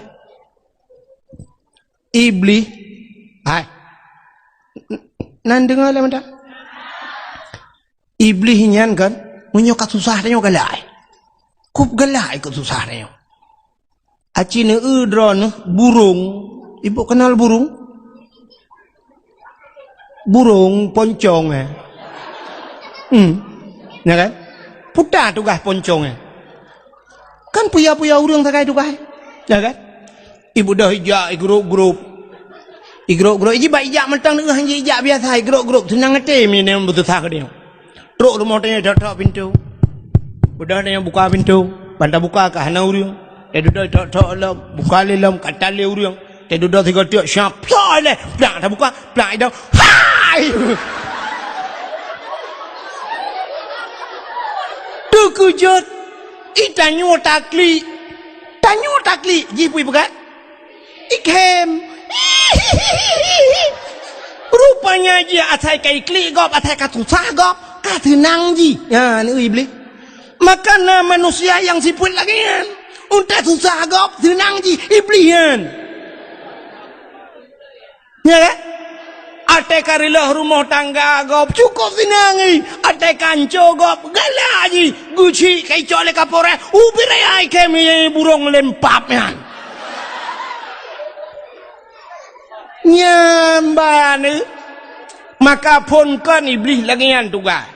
Iblis, hai, nan dengar lah mana? Iblis nyan kan, menyokat susah dia galai. Kup galai ke susah dia. Aci ne drone burung. Ibu kenal burung? Burung poncong ya kan? Putar tugas poncongnya. Kan puya-puya urang takai tugas. Ya kan? Ibu dah hijak grup-grup. Grup-grup iji bak ijak mentang dengan hanji ijak biasa grup-grup senang ngete ni betul tak dia. Truk rumah tanya dak pintu. Udah tanya buka pintu, banta buka ke hana urang. Dia duduk tok lam, buka lam katale urang. Dia duduk tiga tiok syap. Plai plak dah buka, plak dah. Hai. Kujut itanyo takli jipui bukan ikem rupanya dia atai kai kli gop atai katusah gop katenang ji ya ni iblis maka manusia yang siput lagi kan untuk susah gop tenang ji iblis kan ya kan ate karilah rumah tangga gop cukup sinangi ate kanco gop galaji guci kai cole kapore ubire ai kemi burung lempapnya nyambane maka pun kan iblis lagian tugas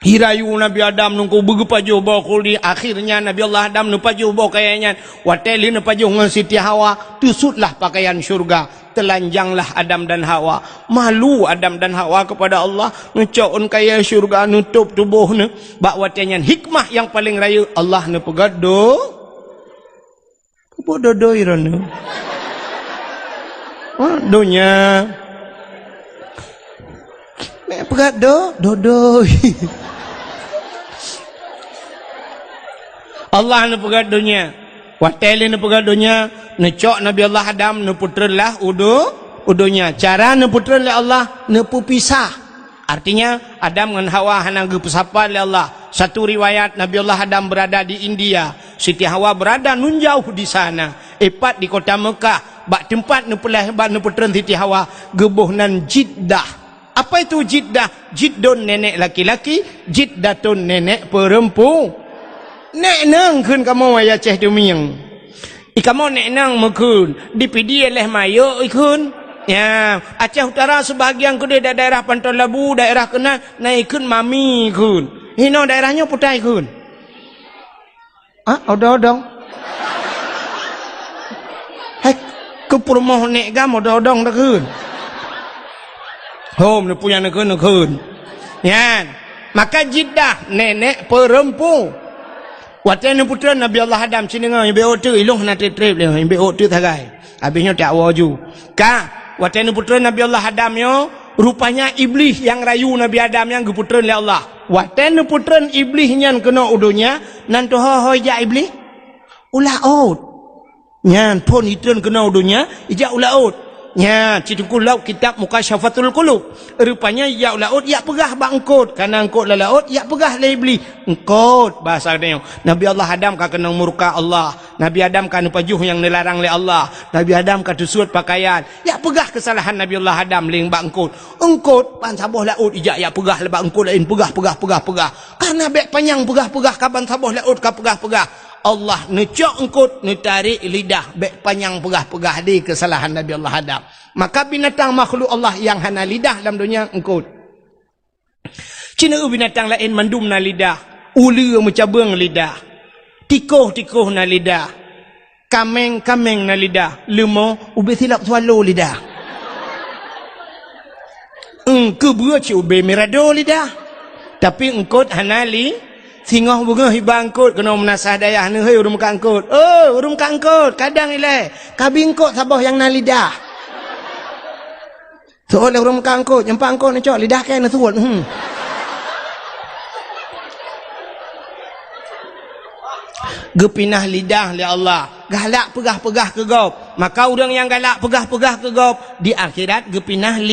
hirayu Nabi Adam nunggu begepajuh bawa kuli akhirnya Nabi Allah Adam nupajuh bawa kayaknya wateli nupajuh dengan Siti Hawa tusutlah pakaian syurga telanjanglah Adam dan Hawa. Malu Adam dan Hawa kepada Allah. Ngecokun kaya syurga nutup tubuhnya. Bak watanyan hikmah yang paling raya Allah ne pegado. Bodoh irona. Donya. Mek pegat dodoi. Allah nu pegat dunia. Watel nu pegat dunia, necok Nabi Allah Adam nu putralah udunya. Cara nu putra oleh Allah nu pisah. Artinya Adam dengan Hawa hanang gepusapa oleh Allah. Satu riwayat Nabi Allah Adam berada di India, Siti Hawa berada nun jauh di sana. Epat di kota Mekah, bak tempat nu pelah bak nu putra Siti Hawa gebuhnan Jiddah. Apa itu Jiddah? Jiddun nenek laki-laki, Jiddatun nenek perempuan. Nek nang kun kamu ayah ceh dumiang. Ikamu nek nang mekun dipidi oleh mayo ikun. Ya, Aceh Utara sebahagian ke daerah Pantai Labu, daerah kena naikun mami kun. Hino daerahnya putai kun. Odong-odong. Hai ke perumah nek gam odong-odong dah kun. Hom ni punya nekun. Ya. Maka Jiddah nenek perempuan. Watan putra Nabi Allah Adam cinenga yang beotu ilung na trip le yang beotu thagai. Habisnya tak waju. Watan putra Nabi Allah Adam yo rupanya iblis yang rayu Nabi Adam yang geputra oleh Allah. Watan putra iblis nyan kena udunya nan to hoi ja iblis. Ulaut. Nyan pon itun kena udunya ija ulaut. Ya, citukul laut kitab Mukasyafatul Qulub. Rupanya ya laut ya pegah bangkut. Karena angkut la laut ya pegah la iblis. Engkut bahasa dia. Nabi Allah Adam ka kena murka Allah. Nabi Adam kan pajuh yang dilarang oleh Allah. Nabi Adam ka tusut pakaian. Ya pegah kesalahan Nabi Allah Adam ling bangkut. Engkut pan sabuh laut ijak ya pegah le bangkut lain pegah. Karena bek panjang pegah kaban sabuh laut ka pegah. Allah necok engkut netarik lidah bek panjang pegah di kesalahan Nabi Allah Adam. Maka binatang makhluk Allah yang hana lidah dalam dunia engkut. Cina binatang lain mandum na lidah, ulu mencabung lidah, tikuh na lidah, kameng na lidah, lemau ube silap swallow lidah. Kebua ci ube mirado lidah. Tapi engkut hana singoh bunga hibangkut kena menasah dayah ni hei urum kangkut. Urum kangkut kadang ile kabingkut sabah yang na lidah. Soalnya urum kangkut nyempang kau ni cok lidah kan na suat. Gepinah lidah li Allah. Galak pegah ke gop. Maka orang yang galak pegah ke gop di akhirat gepinah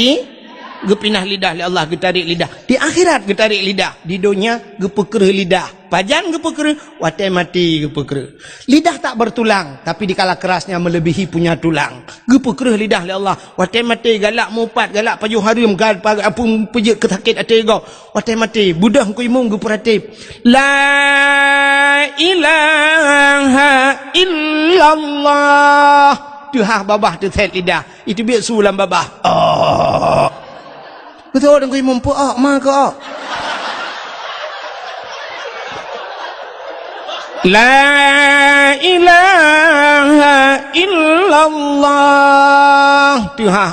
lidah li Allah getarik lidah. Di akhirat getarik lidah. Di dunia gepeker lidah. Pajan gepeker, watai mati gepeker. Lidah tak bertulang, tapi dikala kerasnya melebihi punya tulang. Gepeker lidah li Allah. Watai mati galak mupat, galak pajuh harum, galak apun pejek ketakit ate go. Watai mati budah ku imung geperatip. La ilaha illallah. Tuhah babah tu set lidah. Itu biar sulam babah. Betul dengan imam pun maka La ilaha illallah Tuhan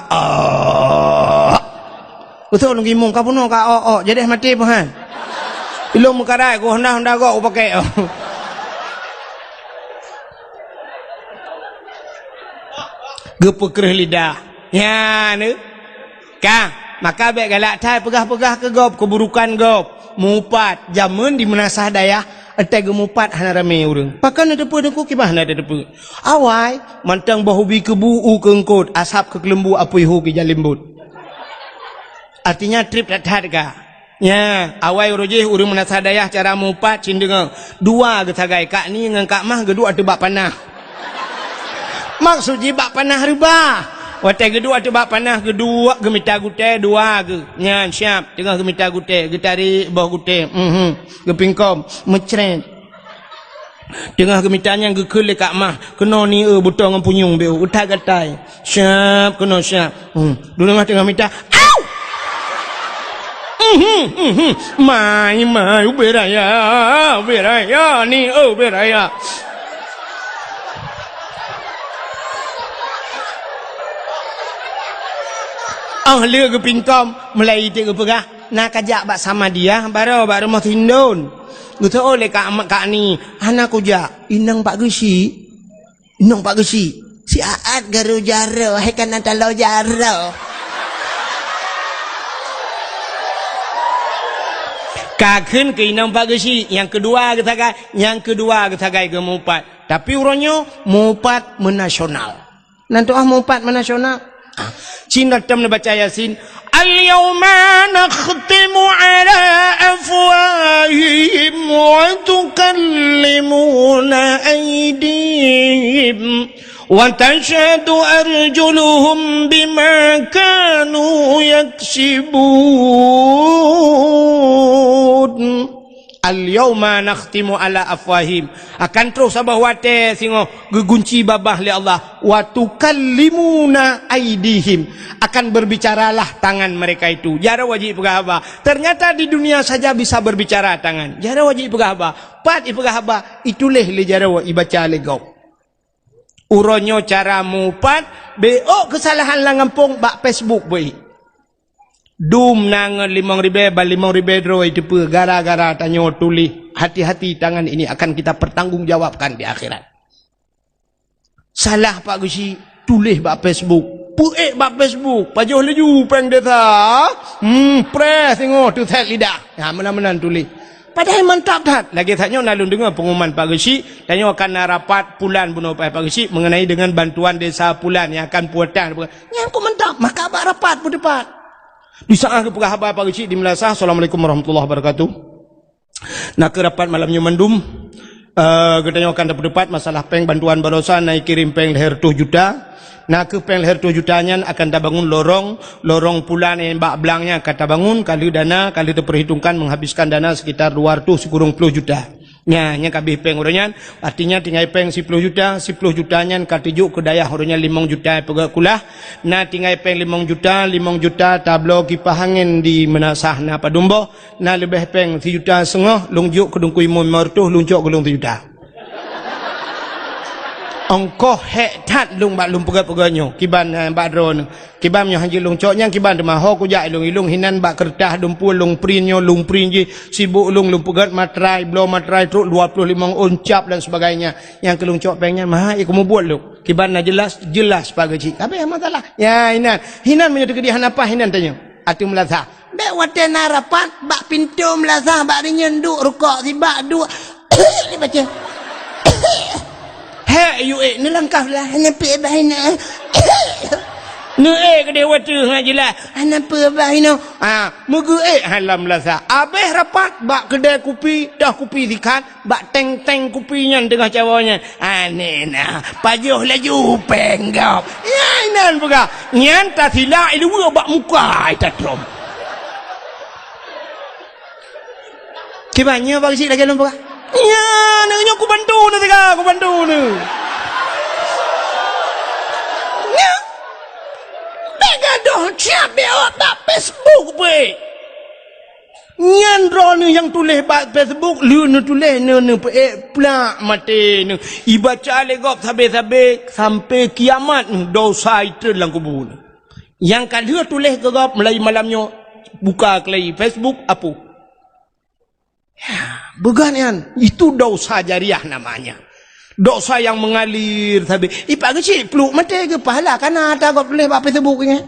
betul dengan imam kau pun ka jadi mati pahan ilmu mukarai ko honda ko pakai gepeker lidah ya ne ka. Maka baik galak thai pegah ke gop keburukan gop mupat jamun di menasah dayah ate gemupat hana rame urang pakan ada depu deku kibah ada depu awai mantang bahubi kebu keengkut asap ke kelembu apui hu ke jalimbut artinya trip dat ka ya awai urujih urang menasah dayah cara mupat cindeng dua ke sagai kak ni ngan kak mah gedua tebak panah maksud jibak panah ribah. Watai kedua tu bak panah kedua gemita gute dua ke nyan siap tengah gemita gute getari bawah gute gepingkom mecret tengah gemitanya gekele kak mah kena ni butang dengan punyung beu utai gatai siap kena siap dulu mah tengah mita au mai beraya ni beraya lia ke pingkom mulai dia ke pegah nak kajak bak sama dia baru rumah tindun gitu oleh kak ni anak kujak inang pak gesi Nong Pak Gusi. Si Aat garu jaro, hekan antalo jaro. Kakun ke inang Pak Gusi. Yang kedua ketagai ke mupat. Tapi urangnya mupat menasional. Nanti mupat menasional. Cina tam baca Yasin. Al-yawma nakhtimu ala afwahihim wa tukallimuna aydihim wa tashhadu arjuluhum bima kanu yaksibun. Al-yawma nakhtimu ala afwahim. Akan terus sabah wate singo gegunci babah li Allah. Wa tukallimuna aydihim. Akan berbicaralah tangan mereka itu. Jara wajib pegahaba. Ternyata di dunia saja bisa berbicara tangan. Jara wajib pegahaba. Pat ipegahaba. Ituleh li jara wa ibaca legau. Uronyo cara mupat. Beo kesalahan langampung bak Facebook boy. Dum nang 5.000 5.000 itu gara-gara tanya tulis hati-hati tangan ini akan kita pertanggungjawabkan di akhirat. Salah Pak Gusi tulis bak Facebook. Puek bak Facebook. Pajuh laju peng desa. Press tengok tu set lidah. Ya menan-menan tulis. Padahal mantap dah. Lagi tanya nalun dengar pengumuman Pak Gusi. Tanya akan rapat pulan bunuh Pak Gusi mengenai dengan bantuan desa pulan yang akan puatan. Yang aku mantap. Maka abang rapat pun depan. Di saat kepegahabat Pak Gusi di Melasah. Assalamualaikum warahmatullahi wabarakatuh. Nak ke rapat malamnya mendum. Katanya akan dapat masalah peng bantuan barosa naik kirim peng leher 2 juta. Nak ke peng leher 2 jutanya akan tak bangun lorong pulan yang bak belangnya akan tak bangun kali dana kali terperhitungkan menghabiskan dana sekitar 210 juta. Nya kabeh peng uronyan artinya tinggal peng 10 juta 10 jutanya katijuk ke dayah uronnya 5 juta pegak kulah na tinggal peng 5 juta tablo kipas angin di Menasah na Padumbo na lebih peng 1,5 juta lungjuk ke dungkui mertuh luncok ke lung 1 juta ongkoh hek tat lung bak lung pegak-pegaknya kiban bak drone kiban nyo hanji lung coknya kiban demah ho ku jak ilung hinan bak kertas dumpul lung prinyo lung prinji sibuk lung pegat matrai blow matrai truk 25 uncap dan sebagainya yang ke lung cok pengnya mah ya kamu buat lu kiban na jelas Pak Gusi apa yang masalah ya hinan menyatu kedihan apa hinan tanya atu Melasah be wate na rapat bak pintu Melasah bak nyenduk rukuk si bak dua ni baca hei yuk ni langkah lah hanya pi bahina nu ke dia watu ngajilah hanya pi bahina mugu halam Melasah abeh rapat bak kedai kopi dah kopi dikat bak teng kopinya tengah cawanya anena pajuh laju penggap ya inan buka nyan ta sila ilu bak muka itatrom kibanya bagi si lagi lomba ya, nanya aku bantu ni tega, aku bantu ni. Ya, bega dah siap dia tak Facebook be. Nyan ni yang tulis bak Facebook, lu ni tulis ni plak mati ni. Ibaca legop sampai kiamat ni dosa itu dalam kubur. Yang kalau tulis ke gop mulai malamnya buka kelai Facebook apa? Ya, bukan itu dosa jariah namanya. Dosa yang mengalir tapi Pak Gusi peluk mati ke pahala karena ada kau boleh buat Facebook ni.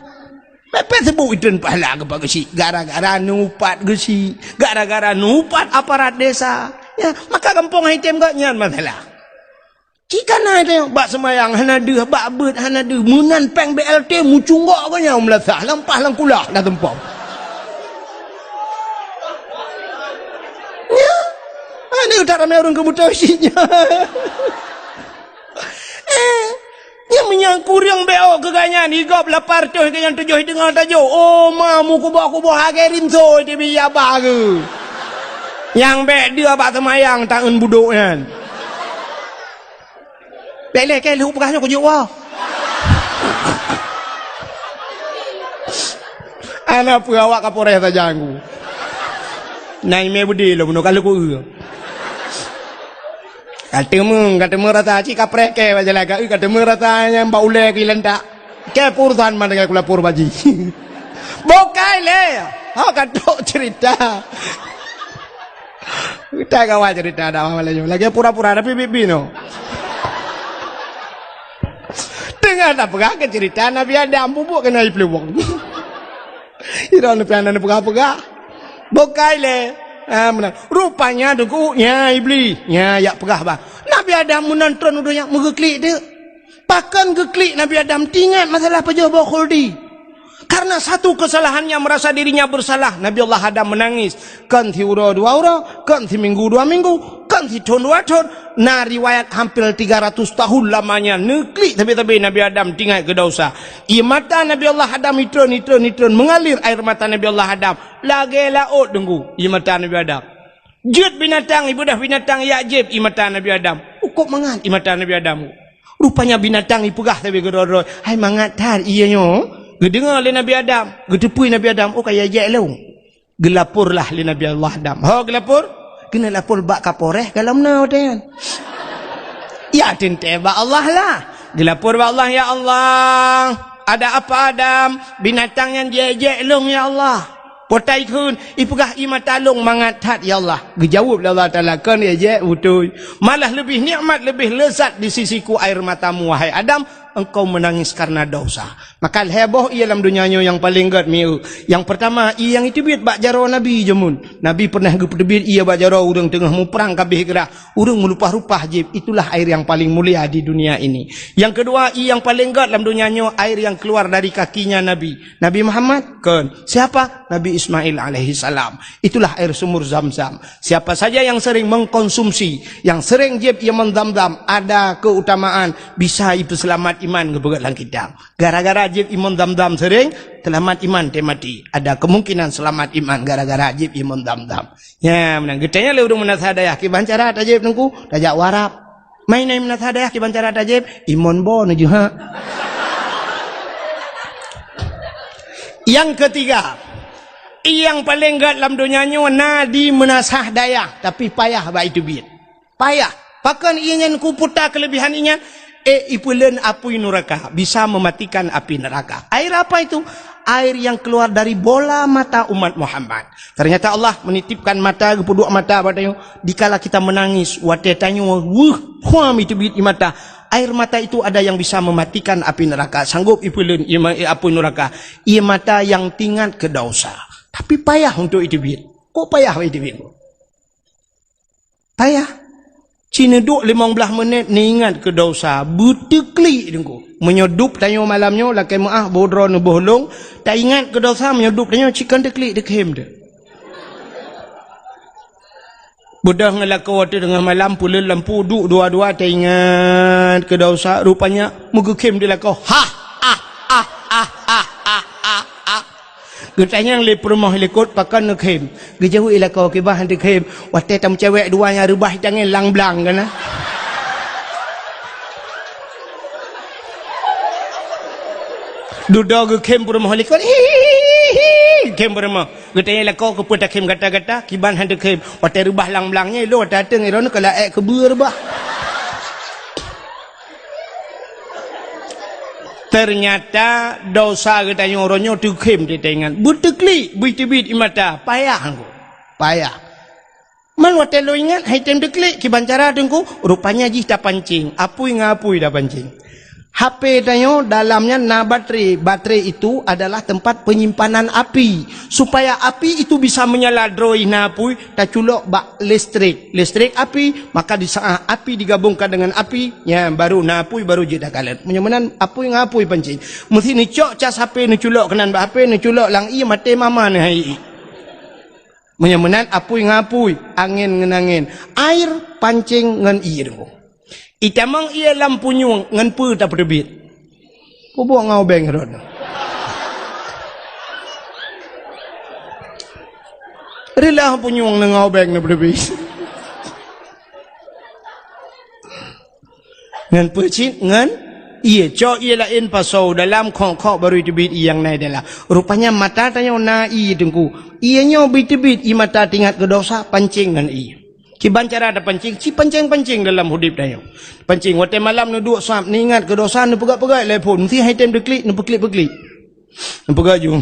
Facebook itu pahala ke Pak Gusi gara-gara nupat Gusi, gara-gara nupat aparat desa. Ya, maka kampung item kau nyan masalah. Jika na itu bak semayang hana deh bak bet hana deh munan peng BLT mucunggok kau nya Melasah lampah lang kulah dah tempom. Ini utara merung kebutuhan isinya. Yang menyangkur yang beo keganyan higop lapar tuh yang 7 dengar tajuk. Oh mamu kubuh hagerin so di biya bagu. Yang be dia bak semayang tangan buduknya. Bele ke lu bekasnya ku jiwa. Anak perawak kapolres saja aku. Nai me budi lo bunuh kalau ku. Kata merata cik kaprek ke wajah laga, kata merata yang bau lek ilan tak, ke pursan mana kau lapor baji, bokai le, kata cerita, kita kawan cerita dah malam lagi pura-pura tapi bibi no, Dengar tak pegah ke cerita Nabi Adam bubuk kena air pelewong. Ira Nabi Adam pegah-pegah. Bokai le. Rupanya dengku nya iblis. Nya yak pegah bah. Nabi Adam menonton udah yang megeklik dia. Pakan geklik Nabi Adam tingat masalah pejabat khuldi. Karena satu kesalahannya merasa dirinya bersalah. Nabi Allah Adam menangis. Kan ti ura 2 ura, kan ti minggu 2 minggu, kan ti tahun 2 tahun. Nah riwayat hampir 300 tahun lamanya. Neklik tapi Nabi Adam tinggal ke dosa. Ia mata Nabi Allah Adam nitron mengalir air mata Nabi Allah Adam. Lagi laut dengku. Ia mata Nabi Adam. Jut binatang, ibu dah binatang ya jib. Ia mata Nabi Adam. Kok mangat ia mata Nabi Adam. Rupanya binatang ipegah tapi gedor-gedor. Hai mangat tar iya nyo. Gedengar oleh Nabi Adam, gedepui Nabi Adam, oh kaya jek lu. Gelapurlah oleh Nabi Allah Adam. Oh gelapur, kena lapor bak kaporeh kalau menau kan. Ya tente bak Allah lah. Gelapur bak Allah ya Allah. Ada apa Adam? Binatang yang jek lu ya Allah. Potai kun, ipegah imata long mangat tat ya Allah. Gejawab Allah Taala kan ya jek betul. Malah lebih nikmat, lebih lezat di sisiku air matamu wahai Adam. Engkau menangis karena dosa. Maka heboh ia dalam dunianya yang paling gad miu. Yang pertama ia yang itu biat bak jaro Nabi jemun. Nabi pernah gepedebit ia bak jaro urang tengah mu perang kabeh gerah. Urang melupah-rupah jib. Itulah air yang paling mulia di dunia ini. Yang kedua ia yang paling gad dalam dunianya air yang keluar dari kakinya Nabi. Nabi Muhammad kan. Siapa? Nabi Ismail alaihi salam. Itulah air sumur Zam-Zam. Siapa saja yang sering mengkonsumsi, yang sering jib ia mendam-dam, ada keutamaan bisa itu selamat iman kebegat lang kita. Gara-gara ajib iman dam-dam sering, selamat iman temati. Ada kemungkinan selamat iman gara-gara ajib iman dam-dam. Ya, menang getanya le urung menashadayah ki bancara tajib nengku, tajak warap. Main naik menashadayah ki bancara tajib, iman bon aja ha. Yang ketiga, yang paling gad dalam dunianya nadi menasah daya, tapi payah ba itu biat. Payah. Pakan ingin ku putar kelebihan inya. Ipulen api neraka bisa mematikan api neraka. Air apa itu? Air yang keluar dari bola mata umat Muhammad. Ternyata Allah menitipkan mata kedua mata padanya. Dikala kita menangis, watetanya huam itu bit mata. Air mata itu ada yang bisa mematikan api neraka. Sanggup ipulen api neraka. Ia mata yang tinggal ke dosa. Tapi payah untuk itu bit. Kok payah itu bit? Payah. Cina duk 15 menit ni ingat ke dosa buteklik dengku menyodup tanya malamnya lakai maah bodro ne bohlong tak ingat ke dosa menyodup tanya chicken teklik dekhem de bodah ngelakau waktu tengah malam pula lampu duk dua-dua tak ingat ke dosa rupanya mugekem dia lakau Getanya yang lepur mah lekot pakan nekhem. Gejauh ilakau kebah dekhem. Waktu tam cewek duanya rubah jangan lang-blang kan. Duda gekhem pur mah lekot. Kem pur mah. Getanya ilakau keput kem gata-gata kiban dekhem. Waktu rubah lang-blangnya lo datang iron kalau kebur bah. Ternyata dosa katanya orangnya dikem di tangan. Butekli, bit-bit imata, payah aku. Payah. Man waktu lo ingat, hai tem dekli, kibancara dengku, rupanya jih dah pancing. Apui ngapui dah pancing. HP tanya dalamnya na baterai. Baterai itu adalah tempat penyimpanan api. Supaya api itu bisa menyala droi na apui, tak culok bak listrik. Listrik api, maka di saat api digabungkan dengan api, ya baru na apui baru jeda kalian. Menyamanan apui ngapui pancing. Mesti ni cok cas HP ni culok kenan bak HP ni culok lang i mate mama ni hai. Menyamanan apui ngapui, angin ngenangin. Air pancing ngan i dengku. Itamang ia lampu nyung ngan pu tak perbit. Ku buang ngau beng rod. Rela lampu nyung ngau beng na perbit. Ngan pu cit ngan ia cok ia lain pasau dalam kok baru dibit yang naik adalah. Rupanya mata tanya na i dengku. Ianya bit-bit i mata tingkat ke dosa pancing ngan i. Kiban cara ada pancing, si pancing dalam hidup dia. Pancing waktu malam nu duk sap ni ingat ke dosa nu pegat-pegat telefon, mesti hai time deklik nu peklik-peklik. Nu pegat ju.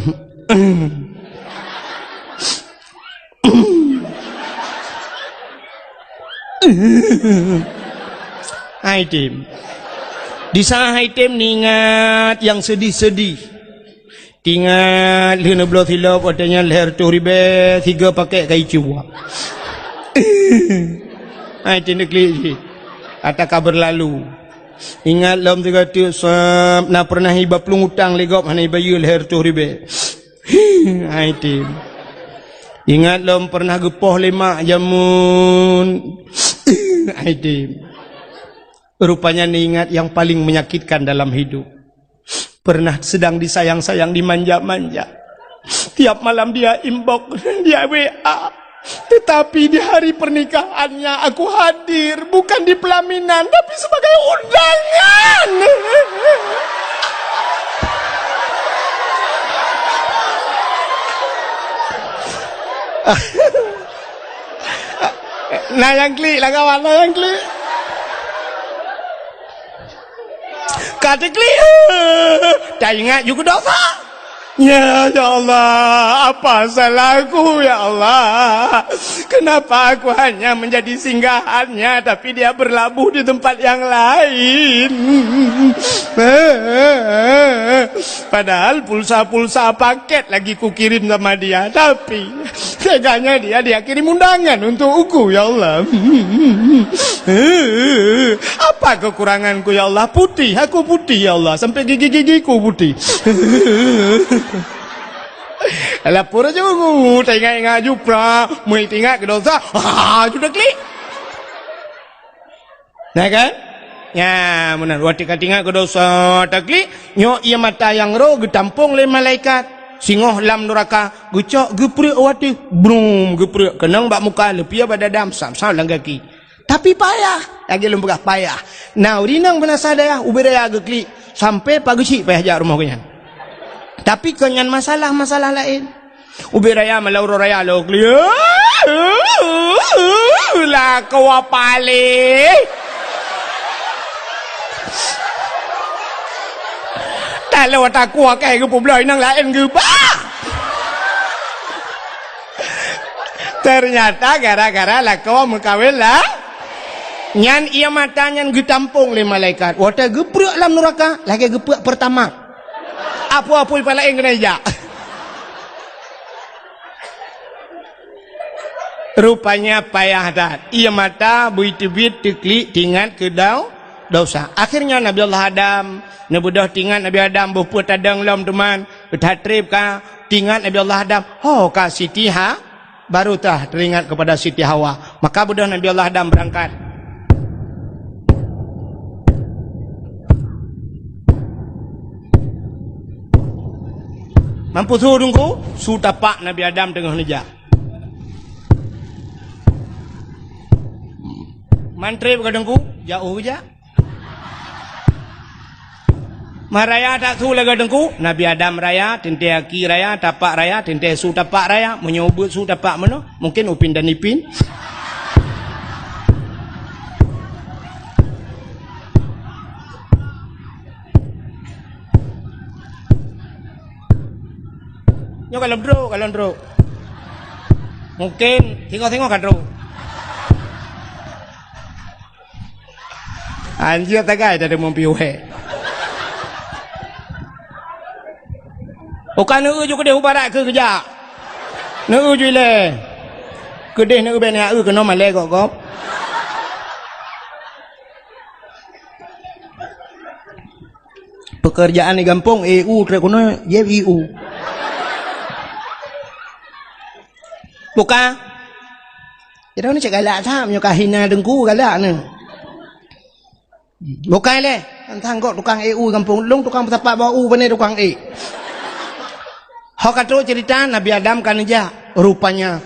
Hai tim. Di sana item ni ingat yang sedih-sedih. Ingat lena belah silap katanya leher tu ribe 3 paket kai cuba. Ai tindak li. Ata kabar lalu. Ingat lam 300 nak pernah iba pelung utang legop hanai bayu leher tu ribe. Ai tim. Ingat lam pernah gepoh lemak jamun. Ai tim. Rupanya ni ingat yang paling menyakitkan dalam hidup. Pernah sedang disayang-sayang, dimanja-manja. Tiap malam dia inbox, dia WA. Tetapi di hari pernikahannya aku hadir. Bukan di pelaminan, tapi sebagai undangan. Nah yang klik lah kawan, nah yang klik. Kata klik. Tak ingat juga dosa. Ya Allah, apa salahku ya Allah? Kenapa aku hanya menjadi singgahannya tapi dia berlabuh di tempat yang lain? Padahal pulsa-pulsa paket lagi ku kirim sama dia, tapi teganya dia kirim undangan untukku ya Allah. Apa kekuranganku ya Allah? Putih, aku putih ya Allah, sampai gigi-gigiku putih. Alah pura juga, tengok-tengok jupra, mui tengok ke dosa, sudah klik. Nah kan? Ya, benar. Waktu tengok ke dosa, tak klik. Nyok ia mata yang roh, getampung le malaikat. Singoh lam neraka, gecok, geprek waktu, brum, geprek. Kenang bak muka, lepia pada dam, sam-sam lang kaki. Tapi payah, lagi lembagah payah. Nah, urinang benasa daya, uberaya geklik. Sampai pagi cik payah jak rumah kenyan. Tapi kenyan masalah-masalah lain. Ubi raya malauro raya lo klia. Lah kau apale. Tak lewat aku akai ke publik nang lain ke ba. Ternyata gara-gara lah kau mengkawin lah. Nyan ia matanya getampung le malaikat. Wata geprek lam neraka, lagi geprek pertama. Apa-apa pala yang kena ijak. Rupanya payah dah. Ia mata buit-buit teklik tingat ke dosa. Akhirnya Nabi Allah Adam, nebudah tingat Nabi Adam berpuat tadang lam teman, bertatrib ka tingat Nabi Allah Adam. Oh ka Siti Ha baru tah teringat kepada Siti Hawa. Maka budah Nabi Allah Adam berangkat. Mampu suruh dungku, su tapak Nabi Adam tengah nejak. Mantri bergadengku, jauh je. Maraya tak su lagadengku, Nabi Adam raya, tente aki raya, tapak raya, tente su tapak raya, menyobot su tapak mana? Mungkin upin dan ipin. Nyo kalau ndro. Mungkin tengok kan ndro. Anjir tagai ada mempiuhe. Bukan nu ju kedeh ubarak ke kerja. Nu ju le. Kedeh nu ben ya kena male kok kop. Pekerjaan di kampung EU terkono YEU. Bukan. Jadi ni cakap galak tham, nyok kahina dengku galak ni. Bukan le, antang kok tukang EU kampung long tukang tapak bau bene tukang E. Hak kata cerita Nabi Adam kan aja rupanya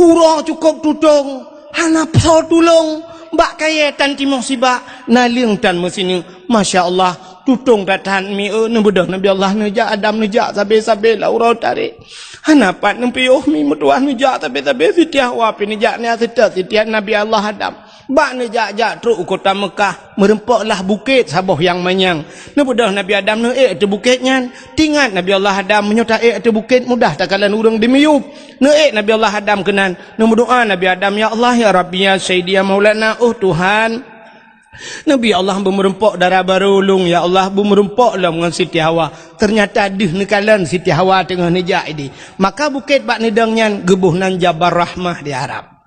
urang cukup tutung, hanap so tulung, mbak kaya tan timong sibak, naling tan mesini, masya-Allah. Tutung datan mi nebudah Nabi Allah nejak Adam nejak sabe-sabe la urau tarik. Hanapat nempiuh mi mutuah nejak sabe-sabe sitiah wa pi nejak ni sitiah Nabi Allah Adam. Bak nejak-jak truk kota Mekah merempaklah bukit saboh yang manyang. Nebudah Nabi Adam neek te bukitnya. Tingat Nabi Allah Adam menyotaik te bukit mudah takalan urang dimiup. Neek Nabi Allah Adam kenan. Nemudoa Nabi Adam ya Allah ya Rabbi ya Sayyidi ya Maulana Tuhan. Nabi Allah bermerempok darah barulung, ya Allah bermerempok lah dengan Siti Hawa. Ternyata dih nekalan Siti Hawa tengah nejak ini. Maka bukit bak nedangnya gebuhnan Jabal Rahmah di Arab.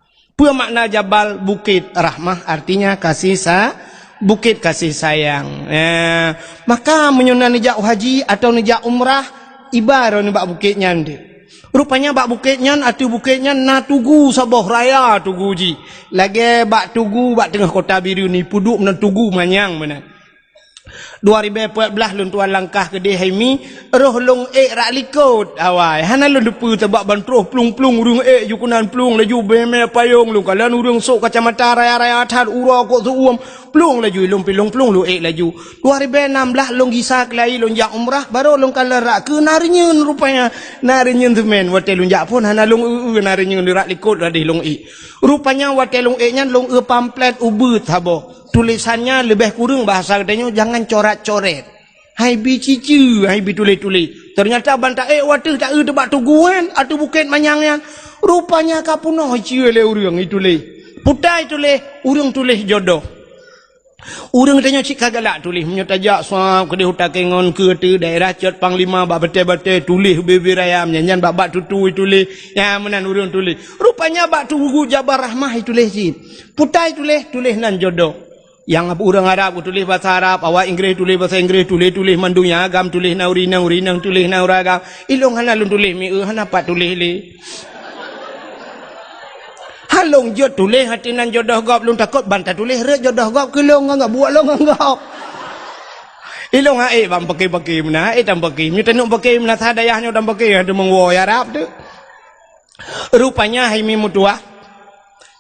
Apa makna Jabal Bukit Rahmah? Artinya kasih bukit kasih sayang. Maka menyunan nejak haji atau nejak umrah ibarat ni bak bukitnya ni. Rupanya bak bukitnya atau bukitnya na tugu Sabah Raya tugu ji. Lagi bak tugu bak tengah Kota Biru ni puduk na tugu manyang mana. 2014 lun tuan langkah ke Haimi roh long rak likut awai hana lun depu tebak bantruh plung-plung urung jukunan plung laju beme payung lu kalan urung sok kacamata raya-raya atar ura kok suum plung laju long pilung plung lu laju 2016 long gisak lai long jak umrah baru long kalan rak ke narinyeun rupanya narinyeun temen wate long jak pun hana long narinyeun rak likut radih long rupanya wate long nya long pamflet ubut habo tulisannya lebih kurang bahasa katanya jangan coret-coret. Hai bi cici, hai bi tulis-tulis. Ternyata bantah waduh tak tebak tuguan atau bukit manyangnya. Rupanya kapunoh cie le urang itu le. Putai tulis, urang tulis jodoh. Urang tanya cik kagalak tulis menyotajak suap ke hutan kengon ke daerah Cot Panglima bak betul-betul tulis bebe raya menyanyian bak tutu tulis. Ya menan urang tulis. Rupanya bak tugu Jabal Rahmah tulis cik. Putai tulis nan jodoh. Yang orang Arab tulis bahasa Arab, awak Inggeris tulis bahasa Inggeris, tulis mandunya agam, tulis naurinang tulis nauragam. Ilong hana lun tulis mi hana pat tulis le. Halong jod tulis hatinan jodoh gop lun takut bantah tulis re jodoh gop kelong enggak buat long enggak. Ilong bang pakai mana tam pakai. Nyu tenuk pakai mana sadayahnya tam pakai ada mengwo Arab tu. Rupanya haimi mutua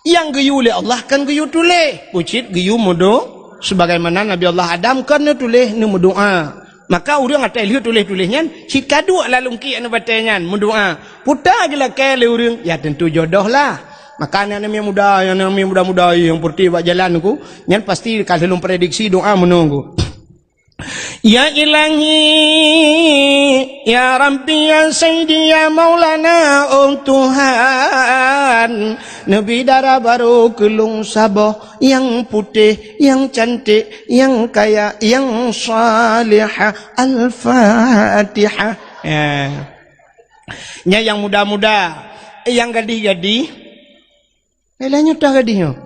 yang geyu oleh Allah kan geyu tulis pucit geyu mudo sebagaimana Nabi Allah Adam kan tulis ni doa maka urang atai lihat tulis-tulisnya si kadu lalu ki anu batenya doa puta gila kele urang ya tentu jodoh lah maka anak muda yang muda-muda yang putih buat jalan ku nyan pasti kalau prediksi doa menunggu. Ya Ilahi, Ya Rabbi, Ya Sayyidi, Ya Maulana, Tuhan Nabi darah baru kelung Sabah yang putih, yang cantik, yang kaya, yang salihah. Al-Fatihah. Yang muda-muda, yang gadih-gadih. Elahnya dah gadihnya.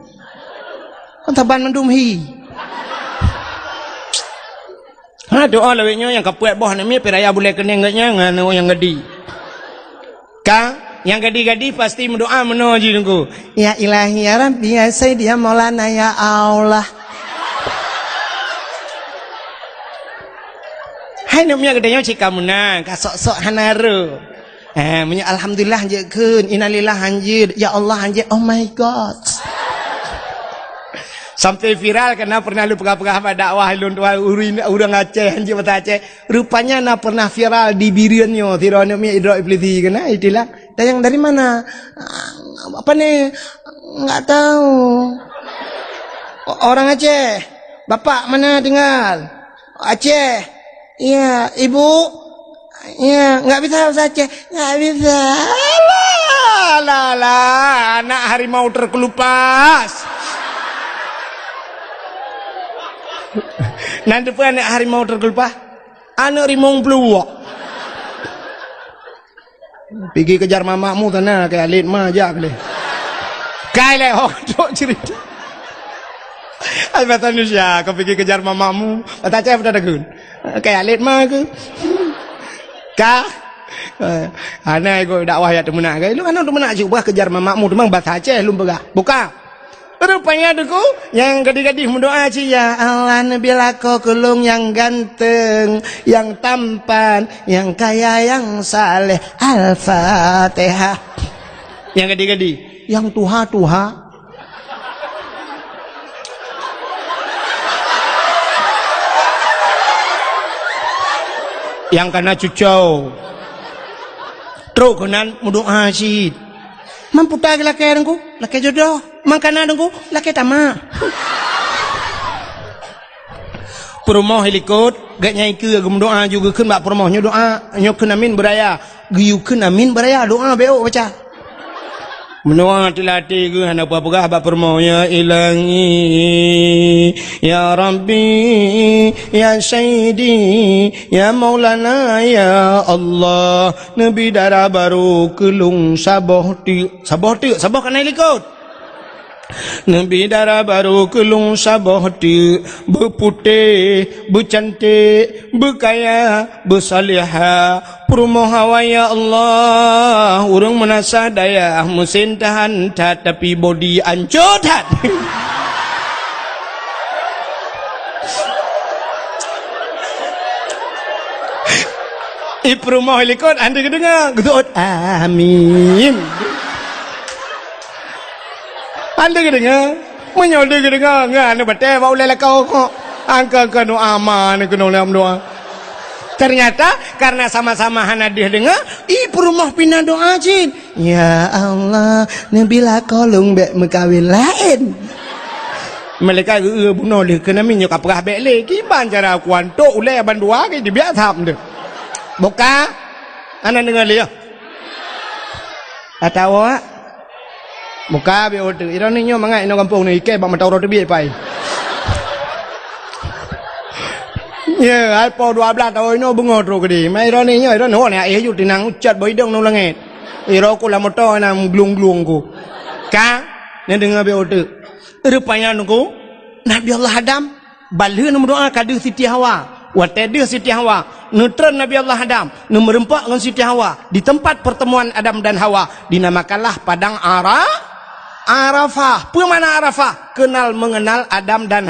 Kan taban mendumhi. Doa laweknya yang kapuat boh ni peraya boleh kena enggaknya ngano yang gadi. Yang gadi-gadi pasti mendoa menuju nunggu. Ya Ilahi, Ya Rabbi, Ya Sayyidi, Ya Maulana, Ya Allah. Hai namanya katanya cik kamu nak kasok-sok hanaru. Punya alhamdulillah anjir kun, innalillah anjir, ya Allah anjir, oh my god. Sampai viral karena pernah lu pegah-pegah pada dakwah lun tua urang Aceh anjir mata Aceh. Rupanya na pernah viral di biriannya tirone mi idra iblisi kena itilah. Dan yang dari mana? Apa nih? Enggak tahu. Orang Aceh. Bapak mana tinggal? Aceh. Iya, ibu. Iya, enggak bisa bahasa Aceh. Enggak bisa. Lah, anak harimau terkelupas. Nanti pun anak harimau terkelupas, anak harimau peluak. Pergi kejar mamamu tanah kayak alit majak le. Kai le hok cerita. Bahasa Indonesia, kau pergi kejar mamamu, bahasa Aceh pada dagun. Kayak alit mah ke? Kah? Anak ikut dakwah ya temen nak. Lu anak temen nak cuba kejar mamamu, memang bahasa Aceh lu begah. Buka. Rupanya duku yang gadis-gadis mendoa ya Allah nabilah kau kelung yang ganteng, yang tampan, yang kaya, yang saleh. Al-Fatihah. Yang gadis-gadis, yang tuha-tuha. Yang kena cucau. Terus kenan mendoa sih. Mampu tak laki aku, laki jodoh. Mangkana dengku, laki tamak. Perumoh helikot, gak nyai ke agam doa juga kan bak perumohnya doa, nyok kenamin beraya, giu kenamin beraya doa beok baca. Menua tilati ke hana apa-apa abak permo ya ilahi ya rabbi ya sayyidi ya maulana ya Allah nabi darah baru kelung sabah kan ikut Nabi darah baru kelung sabah berputih, bercantik, berkaya, bersaliha. Permohawa ya Allah, urang menasa daya mesin tahan tat tapi body ancur tat. Permoh likut anda kedengar, gedut amin. Anda kedengar, menyolder kedengar, ngah anda batai bawa oleh kau kok, angka kanu aman kanu oleh doa. Ternyata karena sama-sama hanadir dengar, perumah pindah doa cin. Ya Allah, nabilah kolong bek mekawin lain. Mereka bunuh le kena minyak kapah bek le, kiban cara kuanto oleh bandua ke dia biar tham deh. Buka, anda dengar le. Atau Muka biar order. Iran ni nyo mangai ino kampung ni ikai bang matau roti biar pai. Ya, ai po 12 tahun ino bungo tro kedi. Mai iran ni nyo iran ho ni ai ju tinang ucat boy dong nang langit. Iro ku la motor nang glung-glung ku. Ka, ni dengar biar order. Rupanya nungku Nabi Allah Adam balhe nu doa kadu Siti Hawa. Watede Siti Hawa, neutron Nabi Allah Adam, merempak dengan Siti Hawa di tempat pertemuan Adam dan Hawa dinamakanlah padang Arafah. Apa mana Arafah? Kenal mengenal Adam dan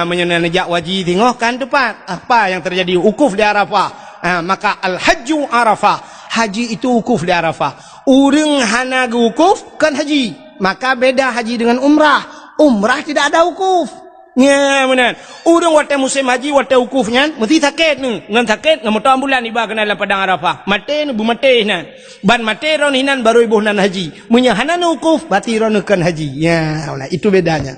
menyenang nejak wajib tengok kan depan. Apa yang terjadi? Ukuf di Arafah. Maka al-hajju Arafah. Haji itu ukuf di Arafah. Urang hana ukuf kan haji. Maka beda haji dengan umrah. Umrah tidak ada ukuf. Ya benar. Urang wate musim haji wate ukufnya mesti sakit ni. Ngan sakit ngam motor ambulan iba kena dalam padang Arafah. Mate ni bu mate nan. Ban mate ron hinan baru ibu nan haji. Munya hanan ukuf bati ron kan haji. Ya, itu bedanya.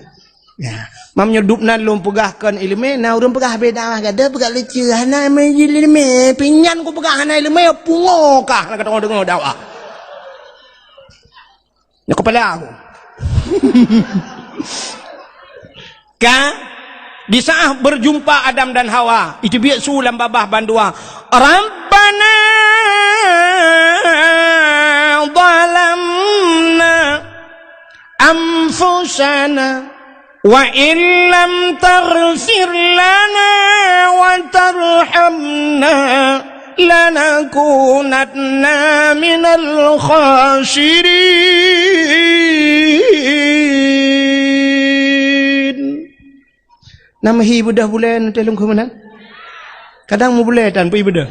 Ya. Mam nyedupna lum pegahkan ilmu na urang pegah beda gada pegah lucu hana me ilmu pinyan ku pegah hana ilmu pungokah nak kata dengar dakwah. Ya kepala aku. Di saat berjumpa Adam dan Hawa itu biak sulam babah bandua Rabbana zalamna anfusana wa illam taghfir lana wa tarhamna lanakunanna minal khasirin. Nama hi budah bulan telung kemenan. Kadang mu boleh tanpa ibadah.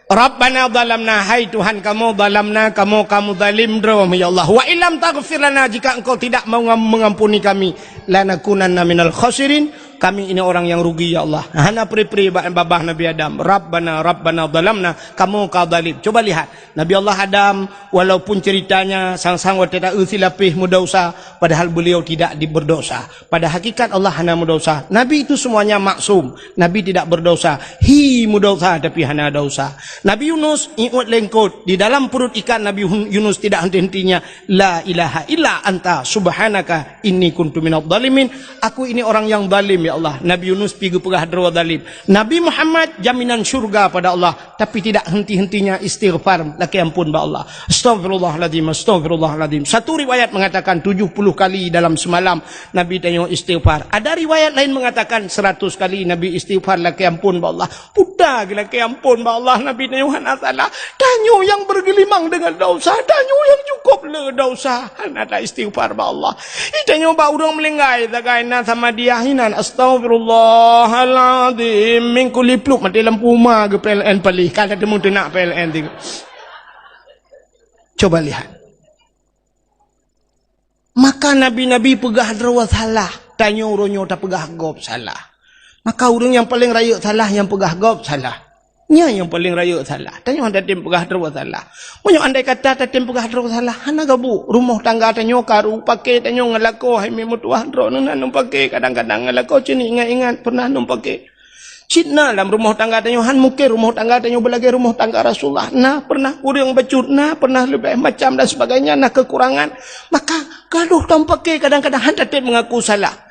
Rabbana zalamna, hai Tuhan kamu zalamna, kamu zalim drom ya Allah. Wa illam taghfir lana, jika engkau tidak mau mengampuni kami, lanakunanna minal khasirin, kami ini orang yang rugi ya Allah. Hana pri-pri babah Nabi Adam. Rabbana zalamna, kamu kau zalim. Coba lihat Nabi Allah Adam, walaupun ceritanya sang-sang wateta usilapih mudosa, padahal beliau tidak berdosa. Pada hakikat Allah hana mudosa. Nabi itu semuanya maksum. Nabi tidak berdosa. Hi mudosa tapi hana dosa. Nabi Yunus ikut lengkot di dalam perut ikan. Nabi Yunus tidak henti-hentinya la ilaha illa anta subhanaka inni kuntu minadh dhalimin. Aku ini orang yang zalim ya Allah. Nabi Yunus pergi pegah derwa zalim. Nabi Muhammad jaminan syurga pada Allah, tapi tidak henti-hentinya istighfar laki ampun ba Allah. Astagfirullahaladzim. Satu riwayat mengatakan 70 kali dalam semalam Nabi tanya istighfar. Ada riwayat lain mengatakan 100 kali Nabi istighfar laki ampun ba Allah. Putar laki ampun ba Allah. Nabi tanya hana salah. Tanyo yang bergelimang dengan dosa, tanyo yang cukup le dosa. Hana ada istighfar ba Allah. Tanyo ba urang melenggai tagaina sama dia hinan astagfirullahaladzim min kulli pluk mati lampu rumah ke PLN palih kalau temu nak PLN tiga. Coba lihat. Maka nabi-nabi pegah derwa salah, tanyo ronyo tak pegah gop salah. Maka orang yang paling raya salah yang pegah gop salah. Nya yang paling raya salah. Tanyo anda tim pegah derwa salah. Munyo andai kata tim pegah derwa salah, hana gabu rumah tangga tanyo karu pakai tanyo ngalako hai memutuah ro nan pakai kadang-kadang ngalako cini ingat-ingat pernah num pakai. Cina dalam rumah tangga tanya han mungkin rumah tangga tanya belagi rumah tangga Rasulullah. Nah pernah urang becut, nah pernah lebih macam dan sebagainya, nah kekurangan. Maka gaduh tanpa ke kadang-kadang han tetap mengaku salah.